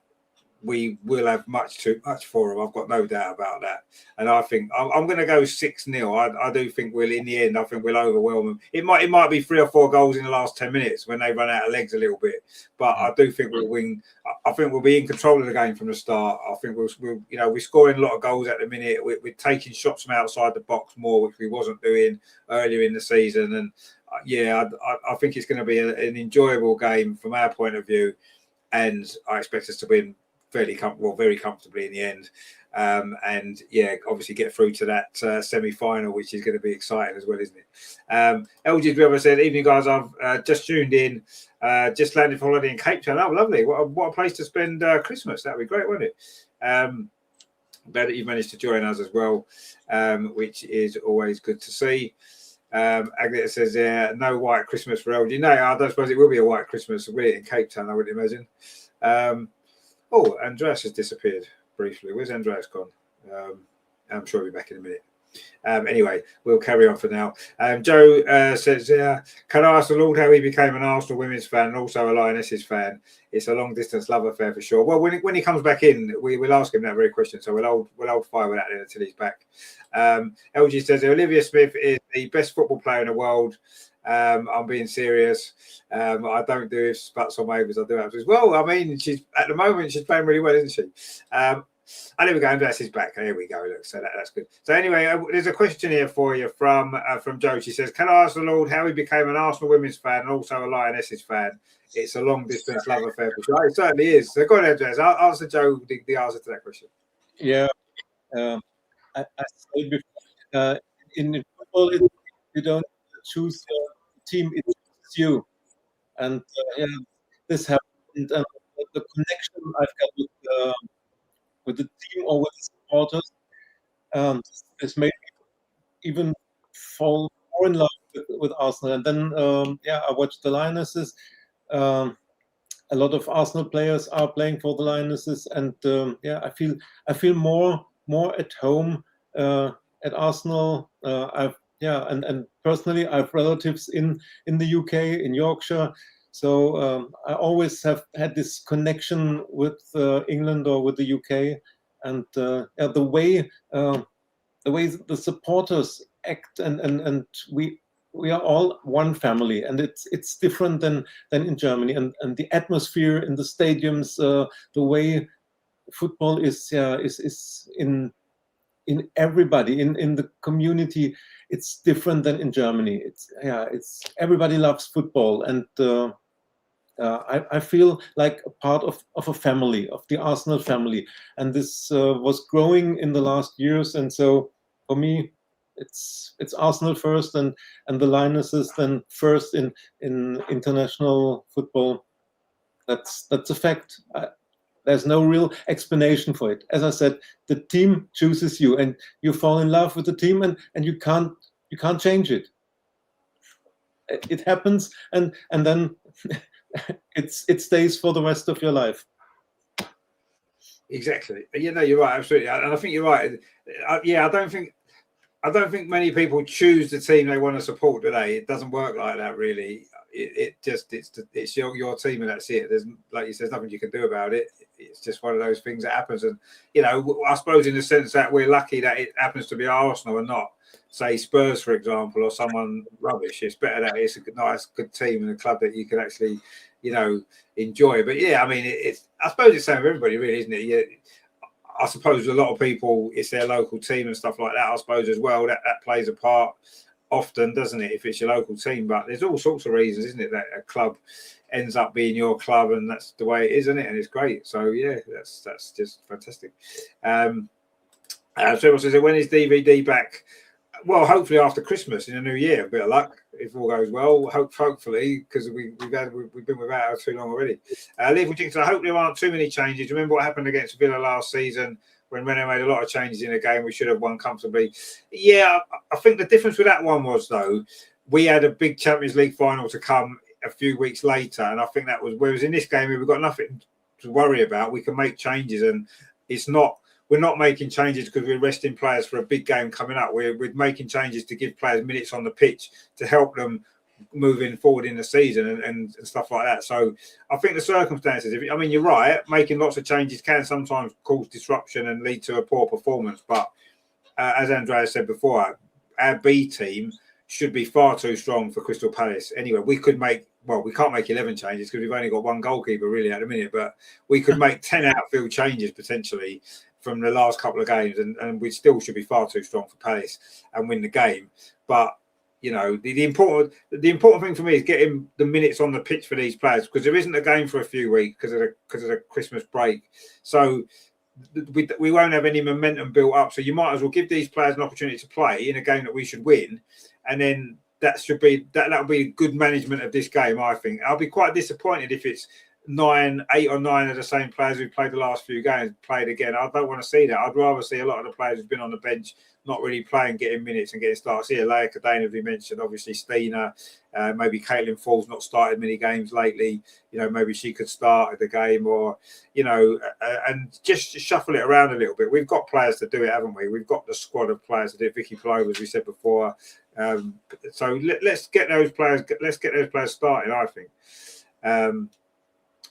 we will have much too much for them. I've got no doubt about that. And I think I'm going to go 6-0. I do think in the end, I think we'll overwhelm them. It might be 3 or 4 goals in the last 10 minutes when they run out of legs a little bit. But I do think we'll win. I think we'll be in control of the game from the start. I think we're scoring a lot of goals at the minute. We're taking shots from outside the box more, which we wasn't doing earlier in the season. And I think it's going to be an enjoyable game from our point of view. And I expect us to win very comfortably in the end, and obviously get through to that semi-final, which is going to be exciting as well, isn't it? LG Driver said, "Evening guys, I've just tuned in, just landed for holiday in Cape Town. Oh, lovely! What a place to spend Christmas. That'd be great, wouldn't it? Glad that you've managed to join us as well, which is always good to see." Agnes says, "No white Christmas for LG." No, I don't suppose it will be a white Christmas, will it, in Cape Town? I would imagine. Andreas has disappeared briefly. Where's Andreas gone? I'm sure he'll be back in a minute. Anyway, we'll carry on for now. Joe says, "Can I ask the Lord how he became an Arsenal women's fan and also a Lionesses fan? It's a long distance love affair for sure." Well, when he comes back in, we'll ask him that very question. So we'll hold fire with that then until he's back. LG says, "Olivia Smith is the best football player in the world. I'm being serious. I don't do ifs, buts, or maybes. I do as well." I mean, at the moment she's playing really well, isn't she? And there we go. Andreas is back. Here we go. Look, so that's good. So anyway, there's a question here for you from Joe. She says, "Can I ask the Lord how he became an Arsenal women's fan and also a Lionesses fan? It's a long distance love affair for sure." It certainly is. So go on, Andreas. I'll answer Joe the answer to that question. Yeah, I said before, in football, you don't choose a team; it chooses you. And this happened. And the connection I've got with the team or with the supporters, this made me even fall more in love with Arsenal. And then I watched the Lionesses. A lot of Arsenal players are playing for the Lionesses, and I feel more at home at Arsenal. And personally, I have relatives in the UK, in Yorkshire. So I always have had this connection with England or with the UK, and the way the supporters act, and we are all one family, and it's different than in Germany, and the atmosphere in the stadiums, the way football is in everybody in the community. It's different than in Germany. It's everybody loves football, and I feel like a part of a family, of the Arsenal family, and this was growing in the last years. And so for me, it's Arsenal first, and the Lionesses then first in international football. That's a fact. There's no real explanation for it. As I said, the team chooses you, and you fall in love with the team, and you can't change it. It happens, and then it stays for the rest of your life. Exactly. You're right, absolutely, and I think you're right. I don't think many people choose the team they want to support today. It doesn't work like that, really. It's your team, and that's it. There's, like you said, there's nothing you can do about it. It's just one of those things that happens. And I suppose in the sense that we're lucky that it happens to be Arsenal and not, say, Spurs, for example, or someone rubbish. It's better that it's a good team and a club that you can actually, enjoy. But I mean, I suppose it's the same for everybody, really, isn't it? I suppose a lot of people, it's their local team and stuff like that. I suppose as well that plays a part often, doesn't it, if it's your local team? But there's all sorts of reasons, isn't it, that a club ends up being your club, and that's the way it is, isn't it? And it's great. So that's just fantastic. So everyone says, when is DVD back? Well, hopefully after Christmas in the new year. A bit of luck if all goes well. Hopefully, because we've been without her too long already. Leuven Jinx, I hope there aren't too many changes. Remember what happened against Villa last season when Renault made a lot of changes in the game? We should have won comfortably. Yeah, I think the difference with that one was, though, we had a big Champions League final to come a few weeks later, and I think that was, whereas in this game we've got nothing to worry about. We can make changes, and we're not making changes because we're resting players for a big game coming up. We're making changes to give players minutes on the pitch to help them moving forward in the season and stuff like that. So I think the circumstances, you're right, making lots of changes can sometimes cause disruption and lead to a poor performance. But as Andreas said before, our B team should be far too strong for Crystal Palace. Anyway, we can't make 11 changes because we've only got one goalkeeper really at the minute, but we could make 10 outfield changes potentially from the last couple of games, and we still should be far too strong for Palace and win the game. But the important thing for me is getting the minutes on the pitch for these players, because there isn't a game for a few weeks because of the Christmas break. So we won't have any momentum built up. So you might as well give these players an opportunity to play in a game that we should win, and then that'll be good management of this game. I think I'll be quite disappointed if it's 8 or 9 of the same players who played the last few games played again. I don't want to see that. I'd rather see a lot of the players who've been on the bench not really playing, getting minutes and getting starts. Here, Leia Cadena, as we mentioned, obviously Stina, maybe Caitlin Fall's not started many games lately. Maybe she could start at the game, or and just shuffle it around a little bit. We've got players to do it, haven't we? We've got the squad of players to do it. Vicky Plover, as we said before. So let's get those players. Let's get those players started, I think.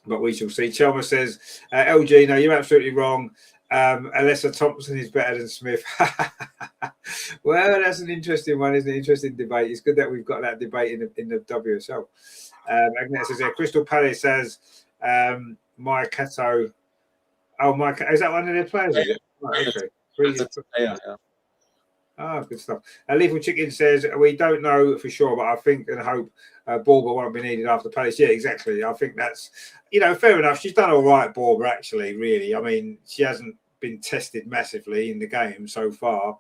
But we shall see. Chelmer says, LG, no, you're absolutely wrong. Alessa Thompson is better than Smith. Well, that's an interesting one, isn't it? Interesting debate. It's good that we've got that debate in the WSL. Agnes says, Crystal Palace says, Mike Cato. Oh, Mike, is that one of their players? Is it? Right, okay. Good stuff. Lethal Chicken says, we don't know for sure, but I think and hope Borba won't be needed after Palace. Yeah, exactly. I think that's, fair enough. She's done all right, Borba, actually, really. She hasn't been tested massively in the game so far,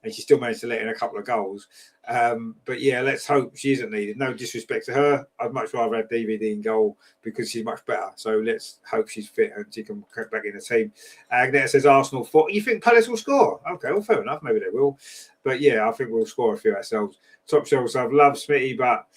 and she still managed to let in a couple of goals. But yeah, let's hope she isn't needed. No disrespect to her. I'd much rather have DVD in goal because she's much better. So let's hope she's fit and she can get back in the team. Agnes says Arsenal 4. You think Palace will score? Okay, well, fair enough. Maybe they will. But yeah, I think we'll score a few ourselves. Top shelves, I've loved Smitty, but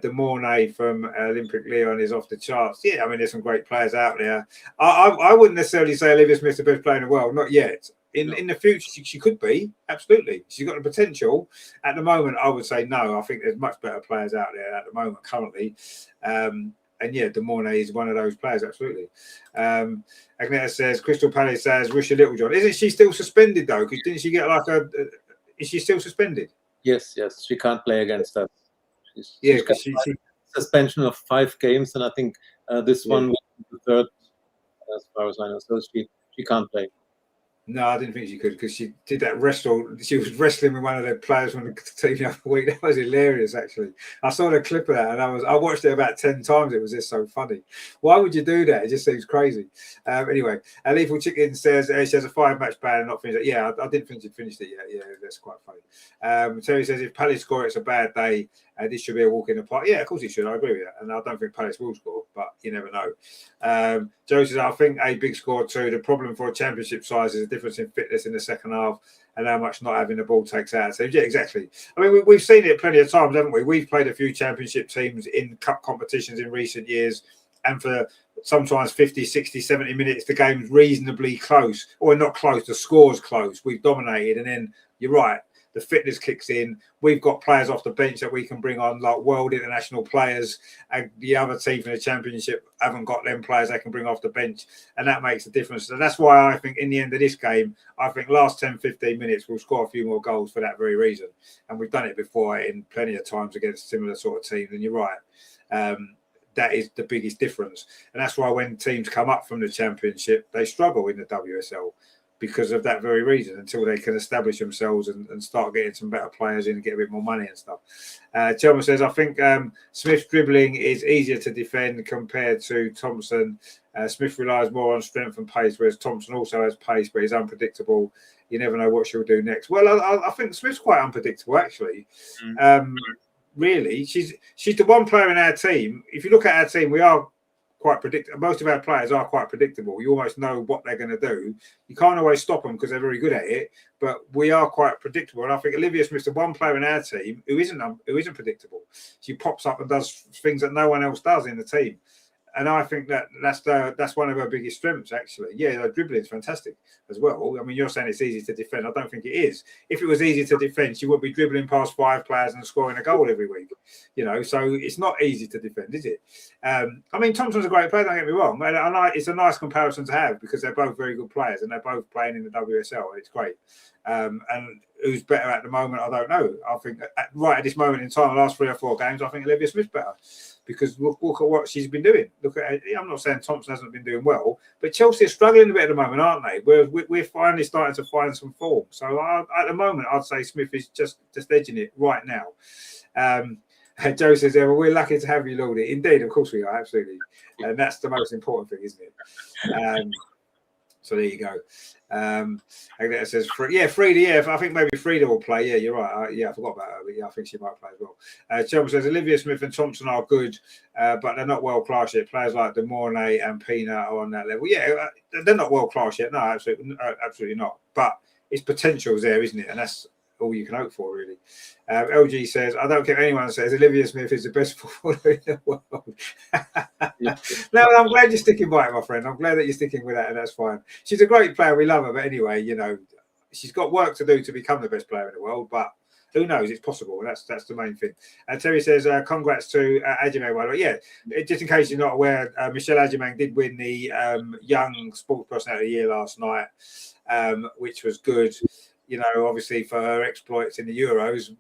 De Mornay from Olympic Lyon is off the charts. Yeah, I mean, there's some great players out there. I wouldn't necessarily say Olivia Smith's the best player in the world, not yet. In the future, she could be, absolutely. She's got the potential. At the moment, I would say no. I think there's much better players out there at the moment currently. And yeah, De Mornay is one of those players, absolutely. Agneta says, Crystal Palace says, Risha Littlejohn. Isn't she still suspended, though? Because didn't she get like is she still suspended? Yes, she can't play against us. She's got suspension of 5 games, and I think this one was the third, as far as I know. So she can't play. No, I didn't think she could because she did that wrestle. She was wrestling with one of the players from the team the other week. That was hilarious, actually. I saw the clip of that, and I watched it about 10 times. It was just so funny. Why would you do that? It just seems crazy. Anyway, Lethal Chicken says she has a 5-match ban and not finished it. Yeah, I didn't think she'd finished it yet. Yeah, that's quite funny. Terry says if Palace score, it's a bad day. This should be a walk in the park. Yeah, of course it should. I agree with that. And I don't think Palace will score, but you never know. Joe says, I think a big score too. The problem for a championship side is the difference in fitness in the second half and how much not having the ball takes out. So, yeah, exactly. I mean, we've seen it plenty of times, haven't we? We've played a few championship teams in cup competitions in recent years. And for sometimes 50, 60, 70 minutes, the game's reasonably close. Or not close, the score's close. We've dominated. And then, you're right, the fitness kicks in. We've got players off the bench that we can bring on, like world international players. And the other team in the championship haven't got them players they can bring off the bench. And that makes a difference. So that's why I think in the end of this game, I think last 10, 15 minutes, we'll score a few more goals for that very reason. And we've done it before in plenty of times against similar sort of teams. And you're right. That is the biggest difference. And that's why when teams come up from the championship, they struggle in the WSL. Because of that very reason, until they can establish themselves and start getting some better players in and get a bit more money and stuff. Chelma says, I think Smith's dribbling is easier to defend compared to Thompson. Smith relies more on strength and pace, whereas Thompson also has pace, but he's unpredictable. You never know what she'll do next. Well, I think Smith's quite unpredictable, actually. Really, she's the one player in our team. If you look at our team, we are quite predictable. Most of our players are quite predictable. You almost know what they're going to do. You can't always stop them because they're very good at it, but we are quite predictable. And I think Olivia Smith's the one player in our team who isn't predictable. She pops up and does things that no one else does in the team. And I think that's one of her biggest strengths, actually. Yeah, her dribbling is fantastic as well. I mean, you're saying it's easy to defend. I don't think it is. If it was easy to defend, she wouldn't be dribbling past 5 players and scoring a goal every week. You know, so it's not easy to defend, is it? I mean, Thompson's a great player, don't get me wrong. And it's a nice comparison to have because they're both very good players and they're both playing in the WSL. It's great. And who's better at the moment, I don't know. I think right at this moment in time, the last 3 or 4 games, I think Olivia Smith's better. Because look at what she's been doing. Look at. I'm not saying Thompson hasn't been doing well, but Chelsea are struggling a bit at the moment, aren't they? We're finally starting to find some form. So at the moment, I'd say Smith is just edging it right now. Joe says, well, we're lucky to have you, Lordy. Indeed, of course we are, absolutely. And that's the most important thing, isn't it? So there you go. Agneta says, Frida, yeah, I think maybe Frida will play. Yeah, you're right. I forgot about her, but yeah, I think she might play as well. Chelma says, Olivia Smith and Thompson are good, but they're not world class yet. Players like De Mornay and Pina are on that level. Yeah, they're not world class yet. No, absolutely not. But its potential's there, isn't it? And that's all you can hope for, really. LG says, I don't care if anyone says Olivia Smith is the best footballer in the world. No, I'm glad you're sticking by it, my friend. I'm glad that you're sticking with that, and that's fine. She's a great player. We love her. But anyway, you know, she's got work to do to become the best player in the world, but who knows? It's possible, and that's the main thing. And Terry says, congrats to Ajimang, by the way. Yeah, just in case you're not aware, Michelle Ajimang did win the Young Sports Personality of the Year last night, which was good. You know, obviously for her exploits in the Euros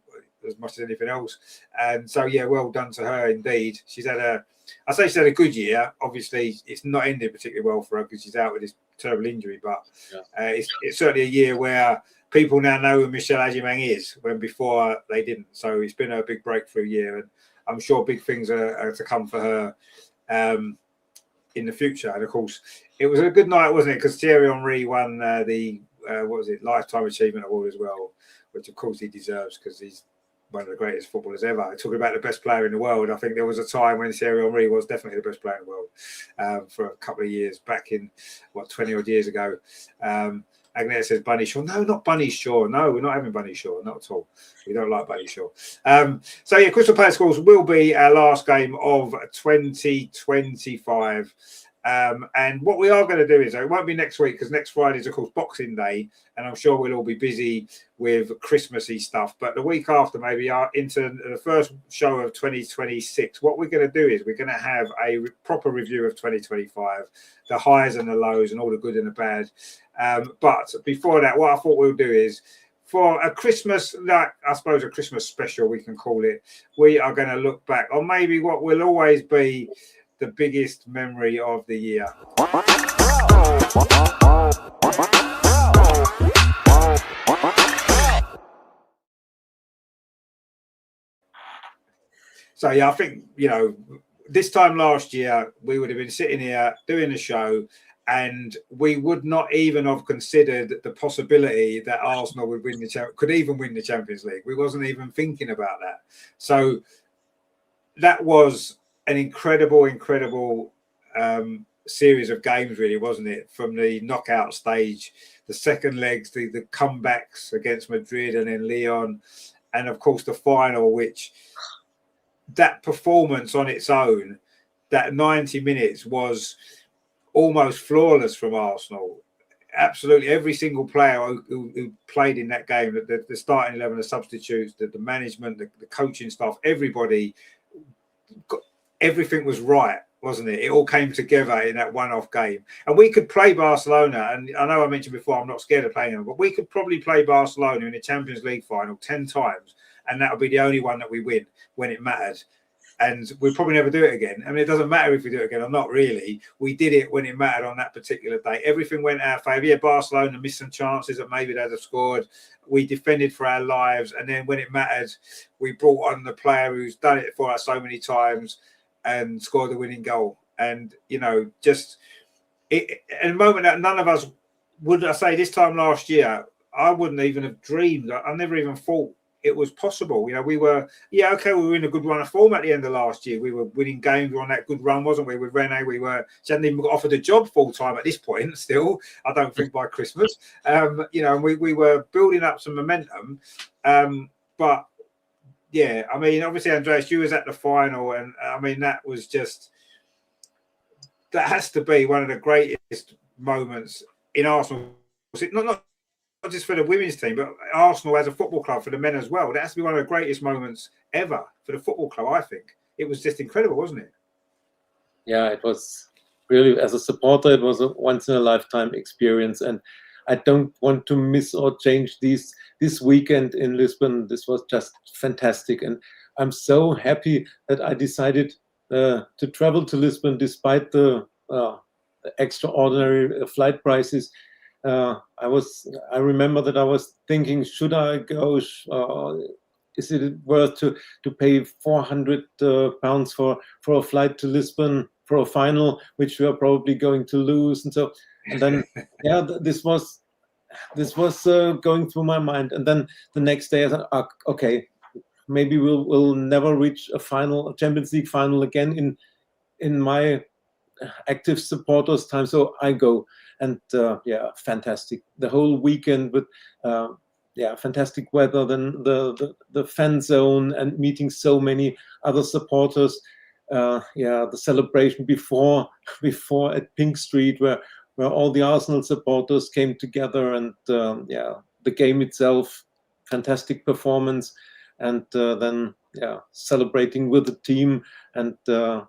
as much as anything else. And so, yeah, well done to her indeed. She's had a good year. Obviously, it's not ended particularly well for her because she's out with this terrible injury. But it's certainly a year where people now know who Michelle Ajimang is, when before they didn't. So it's been a big breakthrough year. And I'm sure big things are to come for her in the future. And, of course, it was a good night, wasn't it? Because Thierry Henry won the Lifetime Achievement Award as well, which of course he deserves because he's one of the greatest footballers ever. Talking about the best player in the world, I think there was a time when Thierry Henry was definitely the best player in the world for a couple of years back in 20 odd years ago. Agnes says Bunny Shaw. No, not Bunny Shaw. No, we're not having Bunny Shaw. Not at all. We don't like Bunny Shaw. So yeah, Crystal Palace Schools will be our last game of 2025. And what we are going to do is, it won't be next week because next Friday is, of course, Boxing Day, and I'm sure we'll all be busy with Christmassy stuff. But the week after, maybe into the first show of 2026, what we're going to do is we're going to have a proper review of 2025, the highs and the lows and all the good and the bad. But before that, what I thought we'll do is, for a Christmas, like I suppose a Christmas special, we can call it, we are going to look back on maybe what will always be the biggest memory of the year. So yeah, I think, this time last year we would have been sitting here doing a show, and we would not even have considered the possibility that Arsenal would could even win the Champions League. We wasn't even thinking about that. So that was an incredible series of games, really, wasn't it? From the knockout stage, the second legs, the comebacks against Madrid and then Lyon, and of course the final, which that performance on its own, that 90 minutes was almost flawless from Arsenal. Absolutely every single player who played in that game, the starting 11, the substitutes, the management, the coaching staff, everybody, everything was right, wasn't it? It all came together in that one-off game. And we could play Barcelona, and I know I mentioned before I'm not scared of playing them, but we could probably play Barcelona in the Champions League final 10 times, and that would be the only one that we win when it mattered. And we'll probably never do it again. I mean, it doesn't matter if we do it again or not, really. We did it when it mattered on that particular day. Everything went our favour. Yeah, Barcelona missed some chances that maybe they'd have scored. We defended for our lives. And then when it mattered, we brought on the player who's done it for us so many times and scored the winning goal. And, just in a moment that none of us would, I say, this time last year, I wouldn't even have dreamed. I never even thought it was possible. We were, we were in a good run of form at the end of last year. We were winning games. We were on that good run, wasn't we? With Rene, she hadn't even got offered a job full time at this point still, I don't think, by Christmas. We were building up some momentum. But yeah, I mean, obviously, Andreas, you was at the final, and I mean, that has to be one of the greatest moments in Arsenal. Not just for the women's team, but Arsenal as a football club, for the men as well. That has to be one of the greatest moments ever for the football club, I think. It was just incredible, wasn't it? Yeah, it was really, as a supporter, it was a once-in-a-lifetime experience. And I don't want to miss or change this weekend in Lisbon. This was just fantastic. And I'm so happy that I decided to travel to Lisbon despite the extraordinary flight prices. I remember that I was thinking, should I go? Is it worth to pay £400 for a flight to Lisbon for a final, which we are probably going to lose? And then, this was going through my mind. And then the next day, I thought, okay, maybe we'll never reach a Champions League final again in my active supporters time, so I go. And fantastic, the whole weekend with fantastic weather, then the fan zone and meeting so many other supporters, the celebration before at Pink Street, where all the Arsenal supporters came together, and the game itself, fantastic performance, and then celebrating with the team. And I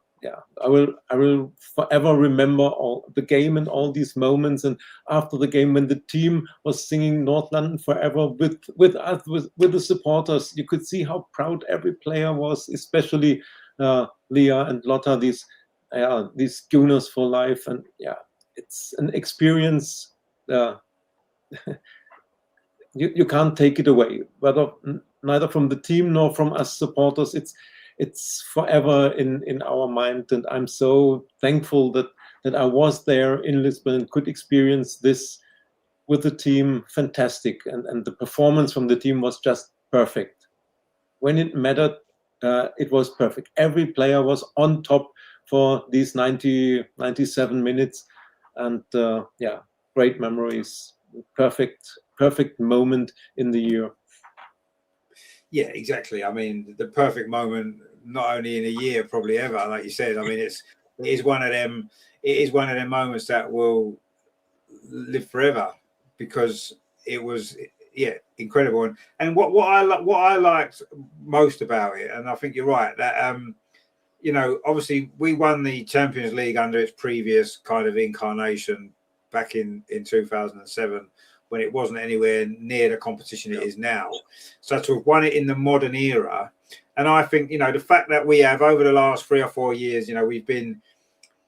will forever remember all the game and all these moments. And after the game, when the team was singing North London Forever with the supporters, you could see how proud every player was, especially Leah and Lotta, these Gunners for life. And it's an experience you can't take it away, neither from the team nor from us supporters. It's forever in our mind, and I'm so thankful that I was there in Lisbon and could experience this with the team. Fantastic, and the performance from the team was just perfect. When it mattered, it was perfect. Every player was on top for these 97 minutes, and great memories perfect moment in the year. Yeah, exactly. I mean, the perfect moment, not only in a year, probably ever. Like you said, I mean, it is one of them. It is one of them moments that will live forever because it was, yeah, incredible. And what I liked most about it, and I think you're right, that you know, obviously we won the Champions League under its previous kind of incarnation back in 2007, when it wasn't anywhere near the competition it is now. So to have won it in the modern era, and I think, you know, the fact that we have over the last 3 or 4 years, you know, we've been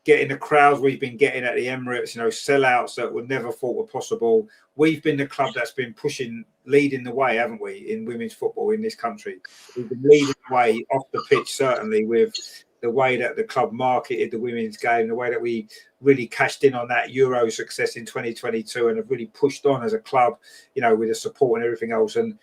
getting the crowds we've been getting at the Emirates, you know, sellouts that would never thought were possible. We've been the club that's been leading the way, haven't we, in women's football in this country? We've been leading the way off the pitch, certainly, with the way that the club marketed the women's game, the way that we really cashed in on that Euro success in 2022 and have really pushed on as a club, you know, with the support and everything else. And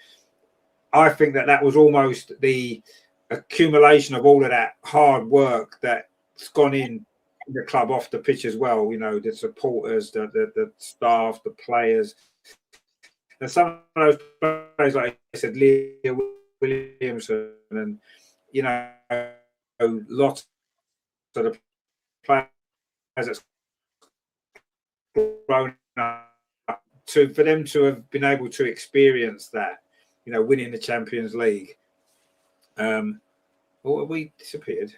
I think that was almost the accumulation of all of that hard work that's gone in the club off the pitch as well. You know, the supporters, the staff, the players. And some of those players, like I said, Leah Williamson, and, you know, lots of the players that's grown up, for them to have been able to experience that, you know, winning the Champions League. Oh, have we disappeared?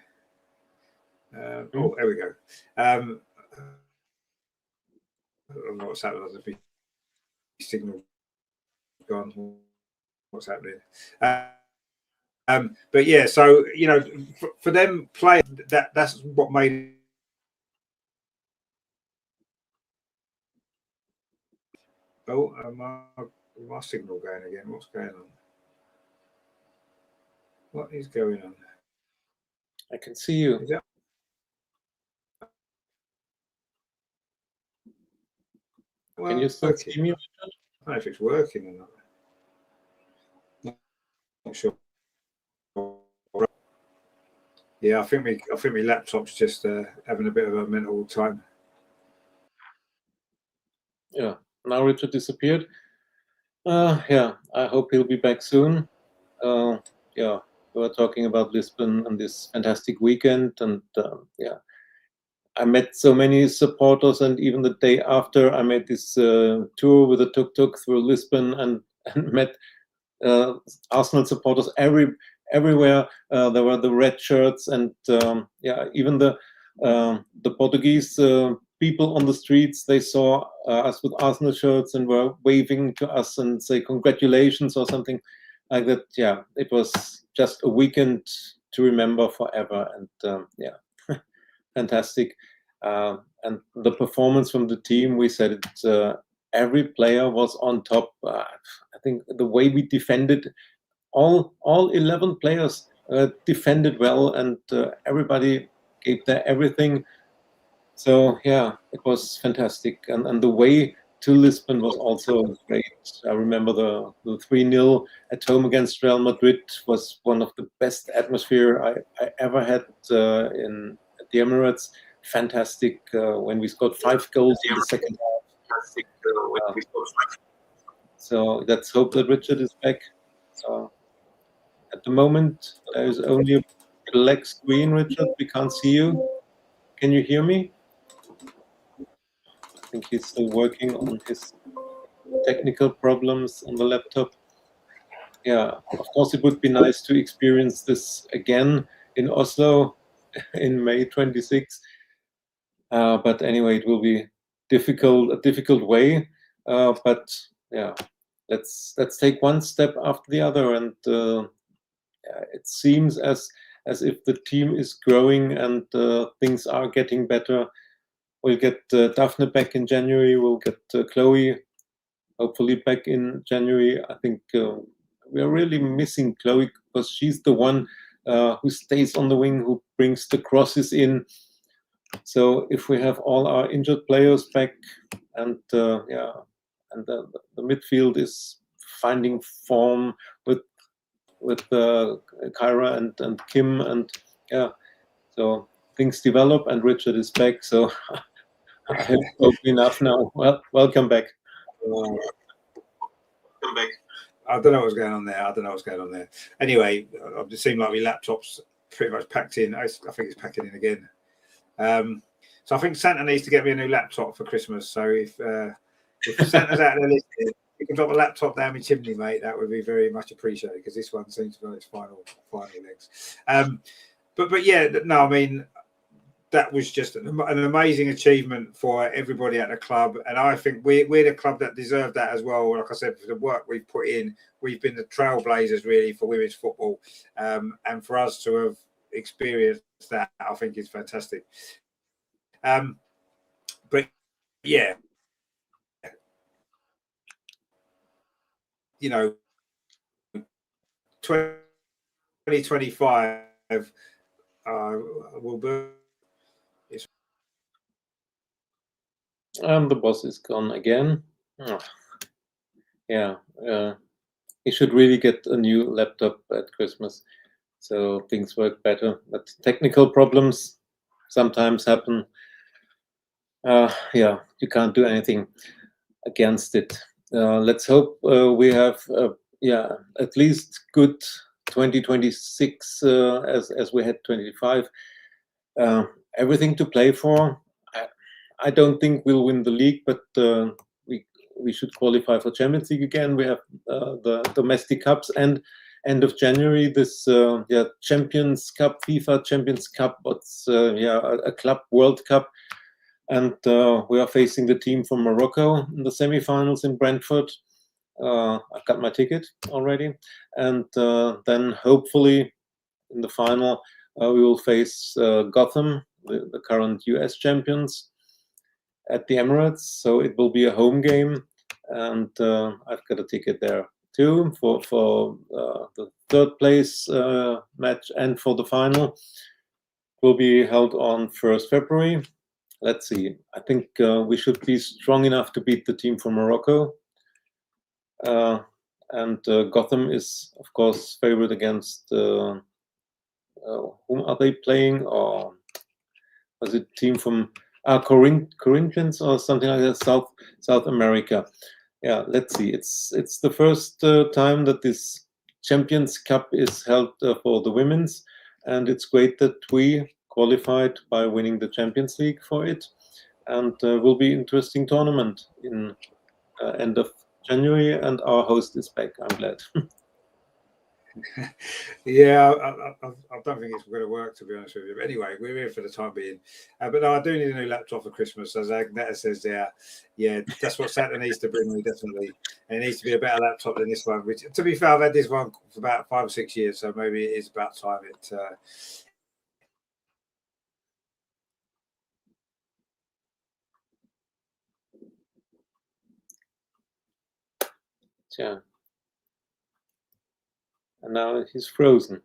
Oh, there we go. I don't know what's happening. There's a signal gone. What's happening? But yeah, so, you know, for them playing, that's what made. Oh, my signal going again. What's going on? What is going on? I can see you. Can you still see me? I don't know if it's working or not. Not sure. Yeah, I think my laptop's just having a bit of a mental time. Yeah, now Richard disappeared. Yeah, I hope he'll be back soon. Yeah, we were talking about Lisbon and this fantastic weekend, and yeah, I met so many supporters, and even the day after, I made this tour with a tuk-tuk through Lisbon and met Arsenal supporters everywhere. There were the red shirts, and yeah, even the Portuguese people on the streets, they saw us with Arsenal shirts and were waving to us and say congratulations or something like that. Yeah, it was just a weekend to remember forever, and yeah, fantastic. And the performance from the team, we said it. Every player was on top. I think the way we defended, all 11 players defended well, and everybody gave their everything. So yeah, it was fantastic, and the way to Lisbon was also great. I remember the 3-0 at home against Real Madrid was one of the best atmosphere I ever had in at the Emirates. Fantastic when we scored 5 goals in the second half. So let's hope that Richard is back. At the moment, there is only a black screen, Richard. We can't see you. Can you hear me? I think he's still working on his technical problems on the laptop. Yeah, of course, it would be nice to experience this again in Oslo in May 26. But anyway, it will be a difficult way. But yeah, let's take one step after the other, and it seems as if the team is growing and things are getting better. We'll get Daphne back in January. We'll get Chloe hopefully back in January. I think we are really missing Chloe because she's the one who stays on the wing, who brings the crosses in. So if we have all our injured players back, and yeah, and the midfield is finding form with Kyra and Kim, and yeah, so things develop, and Richard is back. So I hope enough now. Well, welcome back. Come back. I don't know what's going on there. Anyway, it just seemed like my laptop's pretty much packed in. I think it's packing in again. So I think Santa needs to get me a new laptop for Christmas. So if Santa's out there listening, you can drop a laptop down my chimney, mate. That would be very much appreciated, because this one seems to be on its final legs. But yeah, no, I mean, that was just an amazing achievement for everybody at the club, and I think we're the club that deserve that as well. Like I said, for the work we've put in, we've been the trailblazers really for women's football, and for us to have experienced that, I think is fantastic. But yeah, you know, 2025 will be. The boss is gone again. Oh. Yeah, he should really get a new laptop at Christmas, so things work better. But technical problems sometimes happen. Yeah, you can't do anything against it. Let's hope we have at least good 2026 as we had 25. Everything to play for. I don't think we'll win the league, but we should qualify for Champions League again. We have the domestic cups, and end of January this Champions Cup, FIFA Champions Cup. What's a Club World Cup. And we are facing the team from Morocco in the semi-finals in Brentford. I've got my ticket already. And then hopefully in the final, we will face Gotham, the current US champions, at the Emirates. So it will be a home game. And I've got a ticket there too for the third place match and for the final. It will be held on 1st February. Let's see. I think we should be strong enough to beat the team from Morocco. And Gotham is, of course, favored against whom are they playing? Or was it team from Corinthians or something like that? South America. Yeah, let's see. It's the first time that this Champions Cup is held for the women's, and it's great that we qualified by winning the Champions League for it, and will be interesting tournament in end of January, and our host is back. I'm glad. Yeah, I don't think it's going to work, to be honest with you. But anyway, we're here for the time being. But no, I do need a new laptop for Christmas, as Agneta says there. Yeah, that's what Santa needs to bring me, definitely. And it needs to be a better laptop than this one, which, to be fair, I've had this one for about 5 or 6 years, so maybe it is about time it... Yeah. And now he's frozen.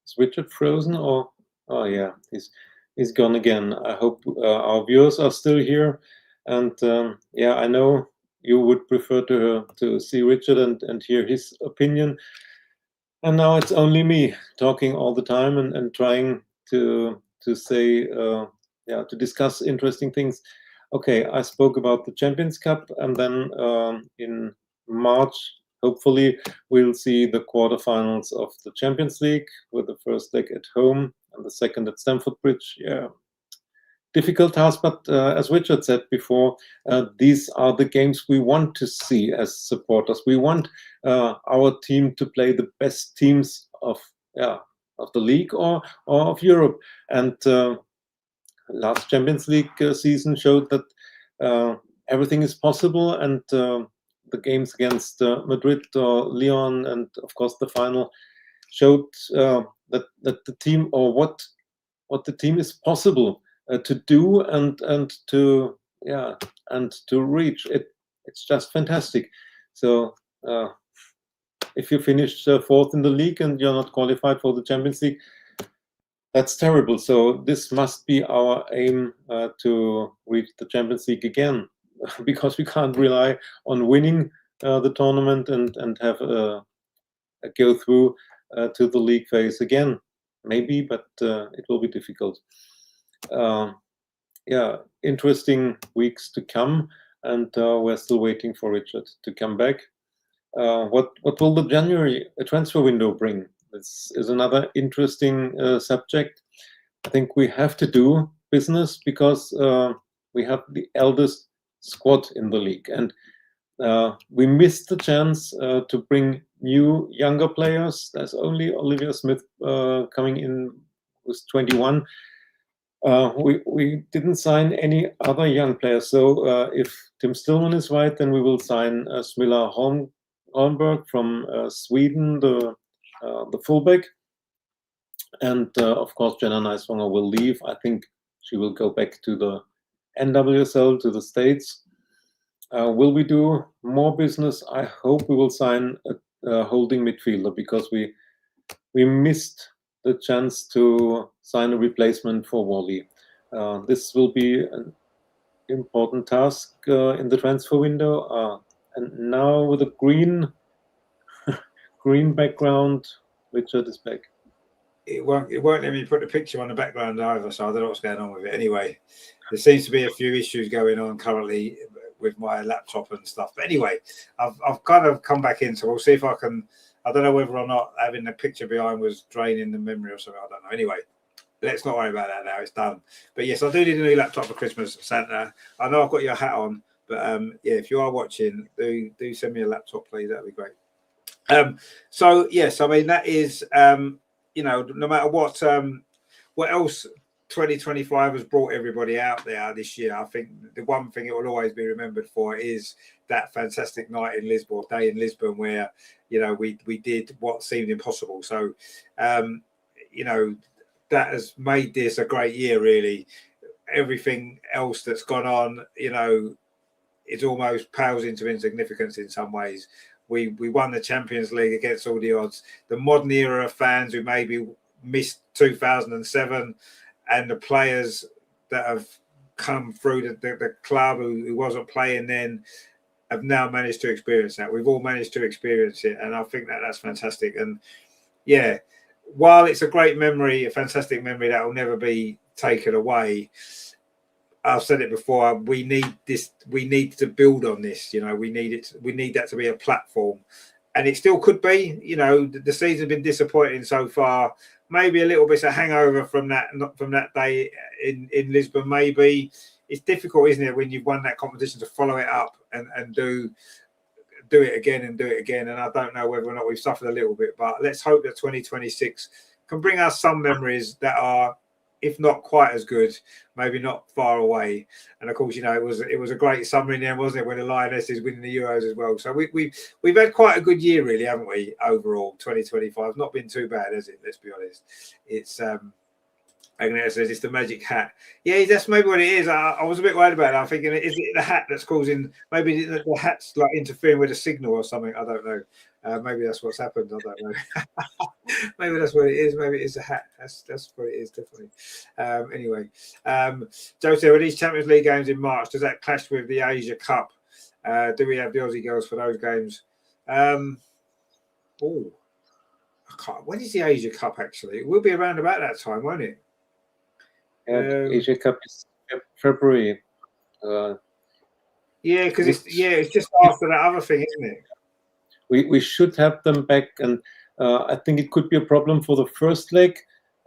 Is Richard frozen, or oh yeah, he's gone again. I hope our viewers are still here, and yeah, I know you would prefer to see Richard and hear his opinion. And now it's only me talking all the time and trying to say to discuss interesting things. Okay, I spoke about the Champions Cup, and then in March, hopefully, we'll see the quarterfinals of the Champions League, with the first leg at home and the second at Stamford Bridge. Yeah, difficult task, but as Richard said before, these are the games we want to see as supporters. We want our team to play the best teams of the league or of Europe. And last Champions League season showed that everything is possible, and the games against Madrid or Lyon, and of course the final, showed that the team, or what the team is possible to do and to reach it. It's just fantastic. So if you finish fourth in the league and you're not qualified for the Champions League, that's terrible. So this must be our aim, to reach the Champions League again, because we can't rely on winning the tournament and have a go through to the league phase again. Maybe, but it will be difficult. Yeah, interesting weeks to come. and we're still waiting for Richard to come back. What will the January transfer window bring? This is another interesting subject. I think we have to do business because we have the eldest squad in the league, and we missed the chance to bring new younger players. There's only Olivia Smith coming in, who's 21. We didn't sign any other young players. So if Tim Stillman is right, then we will sign Smilla Holmberg from Sweden, the fullback. And of course, Jenna Neiswanger will leave. I think she will go back to the NWSL, to the States. Will we do more business? I hope we will sign a holding midfielder, because we missed the chance to sign a replacement for Wally. This will be an important task in the transfer window. And now with a green background, Richard is back. It won't let me put the picture on the background either, so I don't know what's going on with it. Anyway, there seems to be a few issues going on currently with my laptop and stuff. But anyway, I've kind of come back in, so we'll see if I can. I don't know whether or not having the picture behind was draining the memory or something. I don't know. Anyway, let's not worry about that now. It's done. But yes, I do need a new laptop for Christmas, Santa. I know I've got your hat on, but yeah, if you are watching, do send me a laptop, please. That'd be great. So yes, I mean that is. You know, no matter what else 2025 has brought everybody out there this year, I think the one thing it will always be remembered for is that fantastic night in Lisbon, day in Lisbon, where, you know, we did what seemed impossible. So, you know, that has made this a great year, really. Everything else that's gone on, you know, it almost pales into insignificance in some ways. We won the Champions League against all the odds. The modern era of fans who maybe missed 2007, and the players that have come through the club who wasn't playing then have now managed to experience that. We've all managed to experience it, and I think that's fantastic. And yeah, while it's a great memory, a fantastic memory that will never be taken away, I've said it before, we need this. We need to build on this. You know, we need it. We need that to be a platform, and it still could be. You know, the season's been disappointing so far. Maybe a little bit of hangover from that, not from that day in Lisbon. Maybe it's difficult, isn't it, when you've won that competition, to follow it up and do it again and do it again. And I don't know whether or not we've suffered a little bit, but let's hope that 2026 can bring us some memories that are, if not quite as good, maybe not far away. And of course, you know, it was a great summer in there, wasn't it, when the Lionesses winning the Euros as well. So we've had quite a good year, really, haven't we? Overall, 2025 not been too bad, has it? Let's be honest. It's Andreas says it's the magic hat. Yeah, that's maybe what it is. I was a bit worried about it. I'm thinking, is it the hat that's causing? Maybe the hat's like interfering with a signal or something. I don't know. Maybe that's what's happened. I don't know. Maybe that's what it is. Maybe it's a hat. That's what it is, definitely. Anyway, Joe said, with these Champions League games in March, does that clash with the Asia Cup? Do we have the Aussie girls for those games? Oh, I can't. When is the Asia Cup actually? It will be around about that time, won't it? Asia Cup is February. Yeah, because it's just after that other thing, isn't it? We should have them back, and I think it could be a problem for the first leg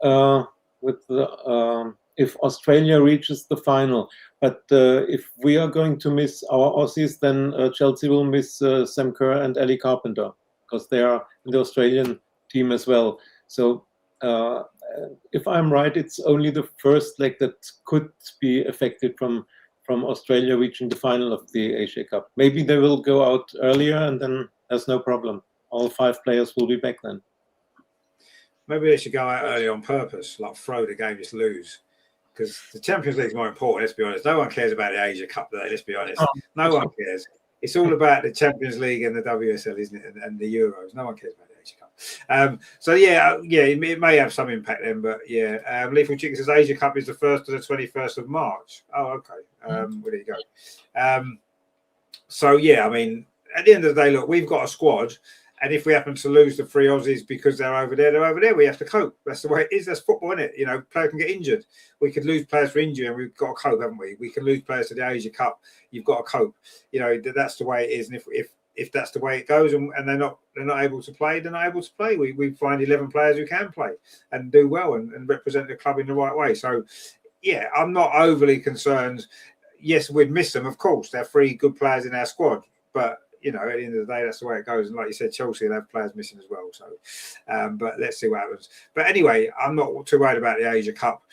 with the if Australia reaches the final. But if we are going to miss our Aussies, then Chelsea will miss Sam Kerr and Ellie Carpenter, because they are in the Australian team as well. So if I'm right, it's only the first leg that could be affected from Australia reaching the final of the Asia Cup. Maybe they will go out earlier, and then there's no problem. All 5 players will be back then. Maybe they should go out early on purpose, like throw the game, just lose. Because the Champions League is more important, let's be honest. No one cares about the Asia Cup, though, let's be honest. No one cares. It's all about the Champions League and the WSL, isn't it? And the Euros. No one cares about the Asia Cup. So, yeah, it may have some impact then. But, yeah, Lethal Chicken says Asia Cup is the 1st to the 21st of March. Oh, okay. Well, there you go. So, yeah, I mean, at the end of the day, look, we've got a squad. And if we happen to lose the 3 Aussies because they're over there, they're over there. We have to cope. That's the way it is. That's football, isn't it? You know, player can get injured. We could lose players for injury, and we've got to cope, haven't we? We can lose players to the Asia Cup. You've got to cope. You know, that's the way it is. And if that's the way it goes, and they're not able to play, they're not able to play. We find 11 players who can play and do well and represent the club in the right way. So, yeah, I'm not overly concerned. Yes, we'd miss them, of course. They're 3 good players in our squad, but you know, at the end of the day, that's the way it goes. And like you said, Chelsea will have players missing as well. So, but let's see what happens. But anyway, I'm not too worried about the Asia Cup.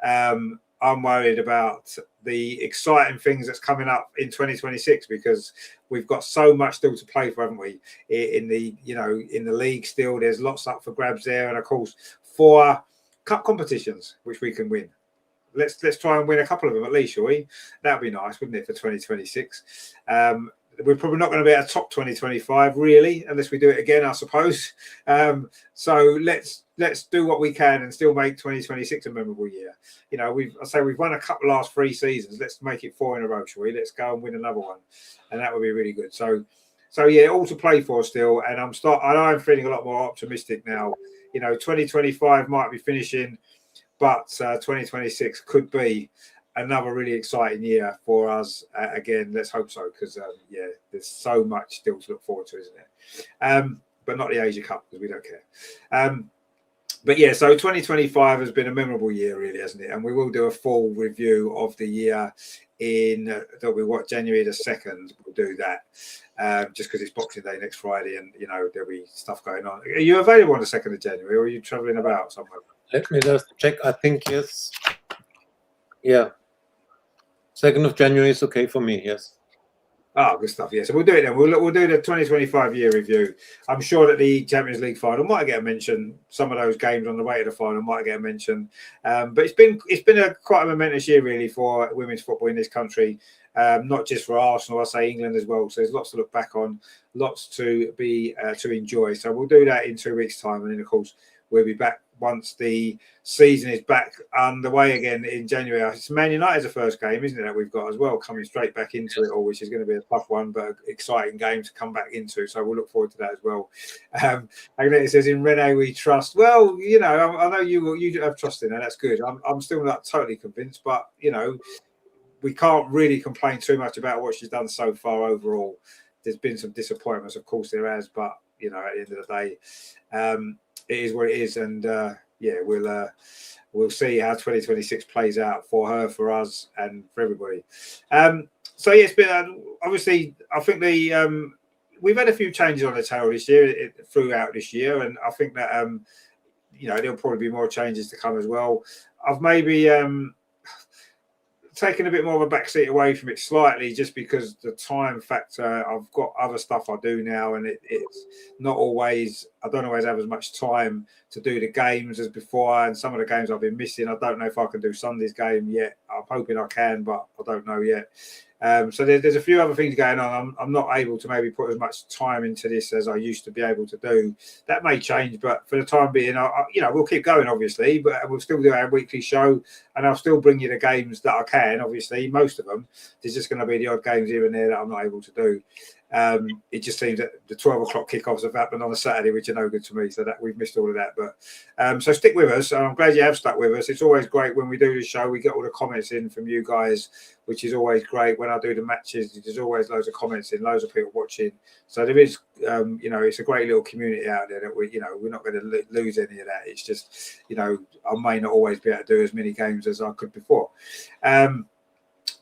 I'm worried about the exciting things that's coming up in 2026, because we've got so much still to play for, haven't we? In the league still, there's lots up for grabs there, and of course 4 cup competitions which we can win. Let's try and win a couple of them at least, shall we? That'd be nice, wouldn't it, for 2026? We're probably not going to be at a top 2025 really, unless we do it again, I suppose. So let's do what we can and still make 2026 a memorable year. You know, we've won a couple last 3 seasons. Let's make it 4 in a row, shall we? Let's go and win another one, and that would be really good. So yeah, all to play for still, and I'm feeling a lot more optimistic now. You know, 2025 might be finishing, but 2026 could be another really exciting year for us. Again, let's hope so, because yeah, there's so much still to look forward to, isn't it? But not the Asia Cup, because we don't care. But yeah, so 2025 has been a memorable year, really, hasn't it? And we will do a full review of the year in January the 2nd. We'll do that just because it's Boxing Day next Friday, and you know there'll be stuff going on. Are you available on the 2nd of January, or are you travelling about somewhere? Let me just check. I think yes. Yeah. 2nd of January is okay for me, yes. Oh, good stuff. Yeah, so we'll do it then. We'll do the 2025 year review. I'm sure that the Champions League final might get a mention. Some of those games on the way to the final might get a mention. But it's been quite a momentous year really for women's football in this country. Not just for Arsenal, I say England as well. So there's lots to look back on, lots to be to enjoy. So we'll do that in 2 weeks' time, and then of course we'll be back once the season is back underway again in January. It's Man United's the first game, isn't it, that we've got as well, coming straight back into it all, which is going to be a tough one, but an exciting game to come back into. So we'll look forward to that as well. And it says, in Renee we trust. Well, you know, I know you have trust in her. That's good. I'm still not totally convinced, but, you know, we can't really complain too much about what she's done so far overall. There's been some disappointments, of course there has, but, you know, at the end of the day, it is what it is, and yeah, we'll see how 2026 plays out for her, for us, and for everybody. So yeah, it's been obviously. I think we've had a few changes on the tail this year, throughout this year, and I think that you know, there'll probably be more changes to come as well. I've maybe taken a bit more of a backseat away from it slightly, just because the time factor. I've got other stuff I do now, and it's not always. I don't always have as much time to do the games as before, and some of the games I've been missing. I don't know if I can do Sunday's game yet. I'm hoping I can, but I don't know yet. So there's a few other things going on. I'm not able to maybe put as much time into this as I used to be able to do. That may change, but for the time being, you know, we'll keep going, obviously, but we'll still do our weekly show, and I'll still bring you the games that I can. Obviously, most of them. There's just going to be the odd games here and there that I'm not able to do. It just seems that the 12 o'clock kickoffs have happened on a Saturday, which are no good to me, so that we've missed all of that. But so stick with us, and I'm glad you have stuck with us. It's always great when we do the show. We get all the comments in from you guys, which is always great. When I do the matches, there's always loads of comments in, loads of people watching. So there is, you know, it's a great little community out there that we're not going to lose any of that. It's just, you know, I may not always be able to do as many games as I could before.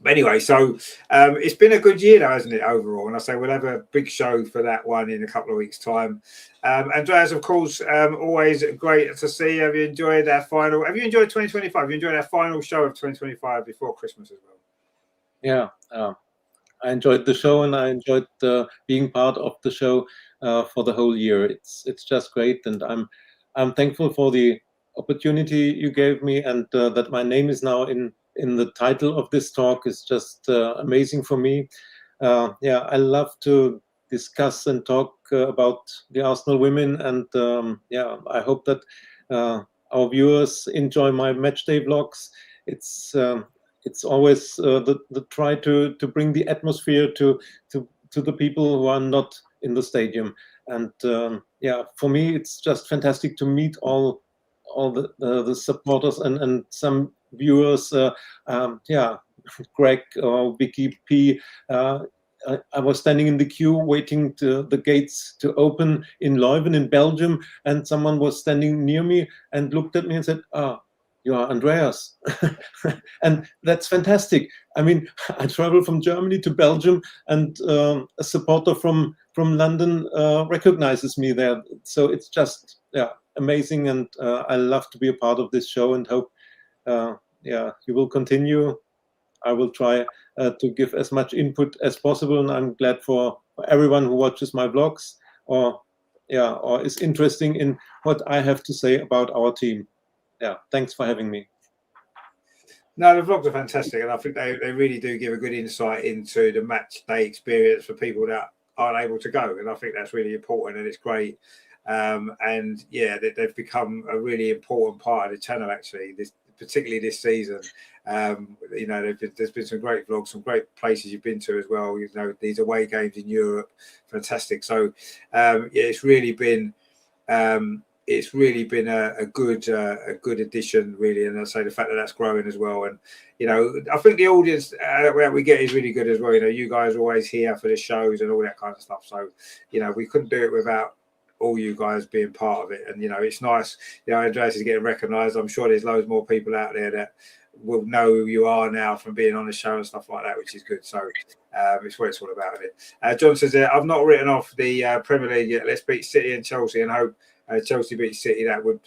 But anyway, so it's been a good year now, hasn't it, overall? And I say we'll have a big show for that one in a couple of weeks' time. Andreas, of course, always great to see. Have you enjoyed our final? Have you enjoyed 2025? Have you enjoyed our final show of 2025 before Christmas as well? Yeah, I enjoyed the show, and I enjoyed being part of the show for the whole year. It's just great, and I'm thankful for the opportunity you gave me, and that my name is now in the title of this talk is just amazing for me. Yeah, I love to discuss and talk about the Arsenal women, and yeah, I hope that our viewers enjoy my matchday vlogs. It's always the try to bring the atmosphere to the people who are not in the stadium. And yeah, for me, it's just fantastic to meet all the supporters and some viewers. Yeah, Greg or Vicky P. I was standing in the queue waiting to the gates to open in Leuven in Belgium, and someone was standing near me and looked at me and said, "Ah, you are Andreas." And that's fantastic. I mean, I travel from Germany to Belgium, and a supporter from London recognizes me there. So it's just amazing, and I love to be a part of this show, and hope you will continue. I will try to give as much input as possible, and I'm glad for everyone who watches my vlogs or is interesting in what I have to say about our team. Yeah, thanks for having me. No, the vlogs are fantastic, and I think they really do give a good insight into the match day experience for people that aren't able to go, and I think that's really important, and it's great. And yeah, they've become a really important part of the channel, actually, particularly this season. You know, there's been some great vlogs, some great places you've been to as well. You know, these away games in Europe, fantastic. So yeah, it's really been a good addition, really, and I say the fact that that's growing as well. And you know, I think the audience that we get is really good as well. You know, you guys are always here for the shows and all that kind of stuff. So you know, we couldn't do it without all you guys being part of it. And you know, it's nice. You know, Andreas is getting recognised. I'm sure there's loads more people out there that will know who you are now from being on the show and stuff like that, which is good. So it's what it's all about. It. John says, I've not written off the Premier League yet. Let's beat City and Chelsea and hope Chelsea beat City. That would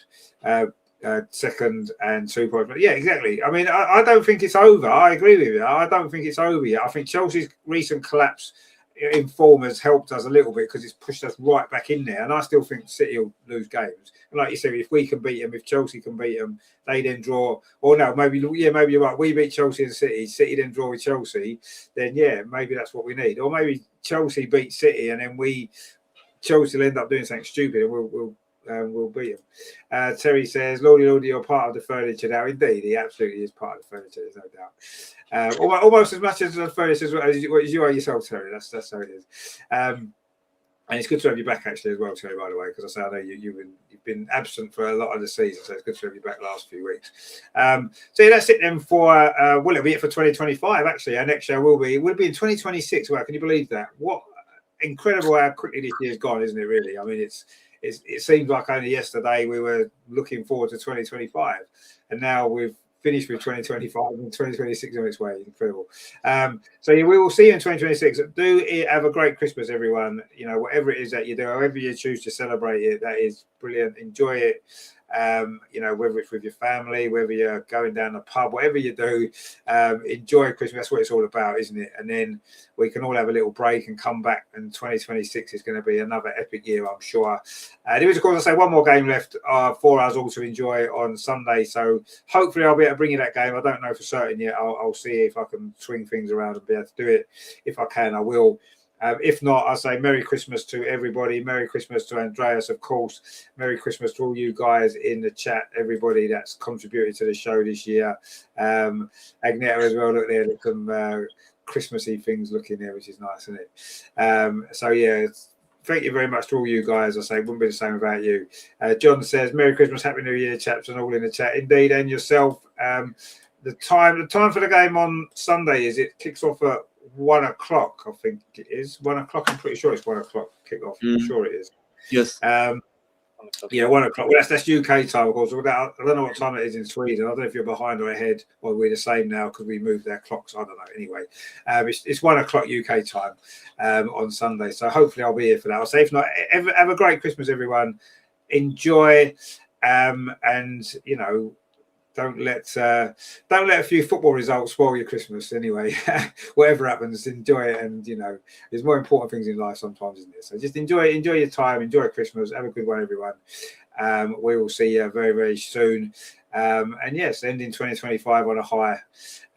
second and 2 points. But yeah, exactly. I mean, I don't think it's over. I agree with you. I don't think it's over yet. I think Chelsea's recent collapse in form has helped us a little bit because it's pushed us right back in there. And I still think City will lose games. And like you said, if we can beat them, if Chelsea can beat them, they then draw. Or no, maybe you're right. We beat Chelsea and City then draw with Chelsea. Then yeah, maybe that's what we need. Or maybe Chelsea beat City and then Chelsea will end up doing something stupid and we'll beat them. Terry says, Lordy, you're part of the furniture now. Indeed, he absolutely is part of the furniture, there's no doubt. Almost as much as the furniture as you are yourself, Terry. That's how it is. And it's good to have you back, actually, as well, Terry, by the way, because I know you've been absent for a lot of the season, so it's good to have you back the last few weeks. So yeah, that's it then for, well, it'll be it for 2025, actually. Our next show will be in 2026. Wow, can you believe that? What incredible how quickly this year's gone, isn't it, really? I mean, it seems like only yesterday we were looking forward to 2025, and now we've finished with 2025 and 2026 on its way. Incredible. So yeah, we will see you in 2026. Do have a great Christmas, everyone. You know, whatever it is that you do, however you choose to celebrate it, that is brilliant. Enjoy it. You know, whether it's with your family, whether you're going down the pub, whatever you do, enjoy Christmas. That's what it's all about, isn't it? And then we can all have a little break and come back, and 2026 is going to be another epic year, I'm sure. There is, of course, I say one more game left for us all to enjoy on Sunday. So hopefully I'll be able to bring you that game. I don't know for certain yet. I'll see if I can swing things around and be able to do it. If I can, I will. If not, I'll say Merry Christmas to everybody. Merry Christmas to Andreas, of course. Merry Christmas to all you guys in the chat, everybody that's contributed to the show this year. Agneta as well, look there, look some Christmassy things looking there, which is nice, isn't it? So yeah, thank you very much to all you guys. I say it wouldn't be the same without you. John says, Merry Christmas, Happy New Year, chaps, and all in the chat. Indeed, and yourself. The time for the game on Sunday is it kicks off at 1 o'clock, I think it is. 1 o'clock, I'm pretty sure it's 1 o'clock kick off. I'm sure it is. Yes. Yeah, 1 o'clock. Well, that's UK time, of course. I don't know what time it is in Sweden. I don't know if you're behind or ahead, or we're the same now because we moved their clocks. I don't know. Anyway, it's 1 o'clock UK time on Sunday. So hopefully I'll be here for that. I'll say if not, have a great Christmas, everyone. Enjoy, and you know, don't let a few football results spoil your Christmas. Anyway, whatever happens, enjoy it. And you know, there's more important things in life sometimes, isn't it? So just enjoy your time, enjoy Christmas, have a good one, everyone. We will see you very, very soon. And yes, ending 2025 on a high.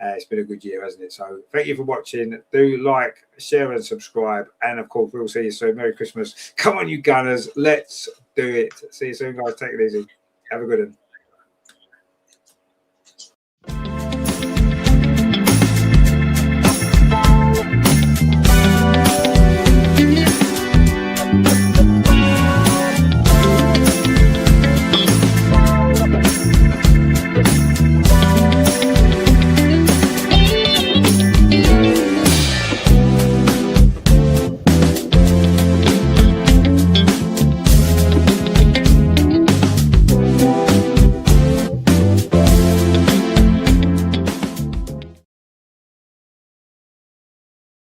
It's been a good year, hasn't it? So thank you for watching. Do like, share, and subscribe. And of course, we'll see you soon. Merry Christmas. Come on, you Gunners. Let's do it. See you soon, guys. Take it easy. Have a good one.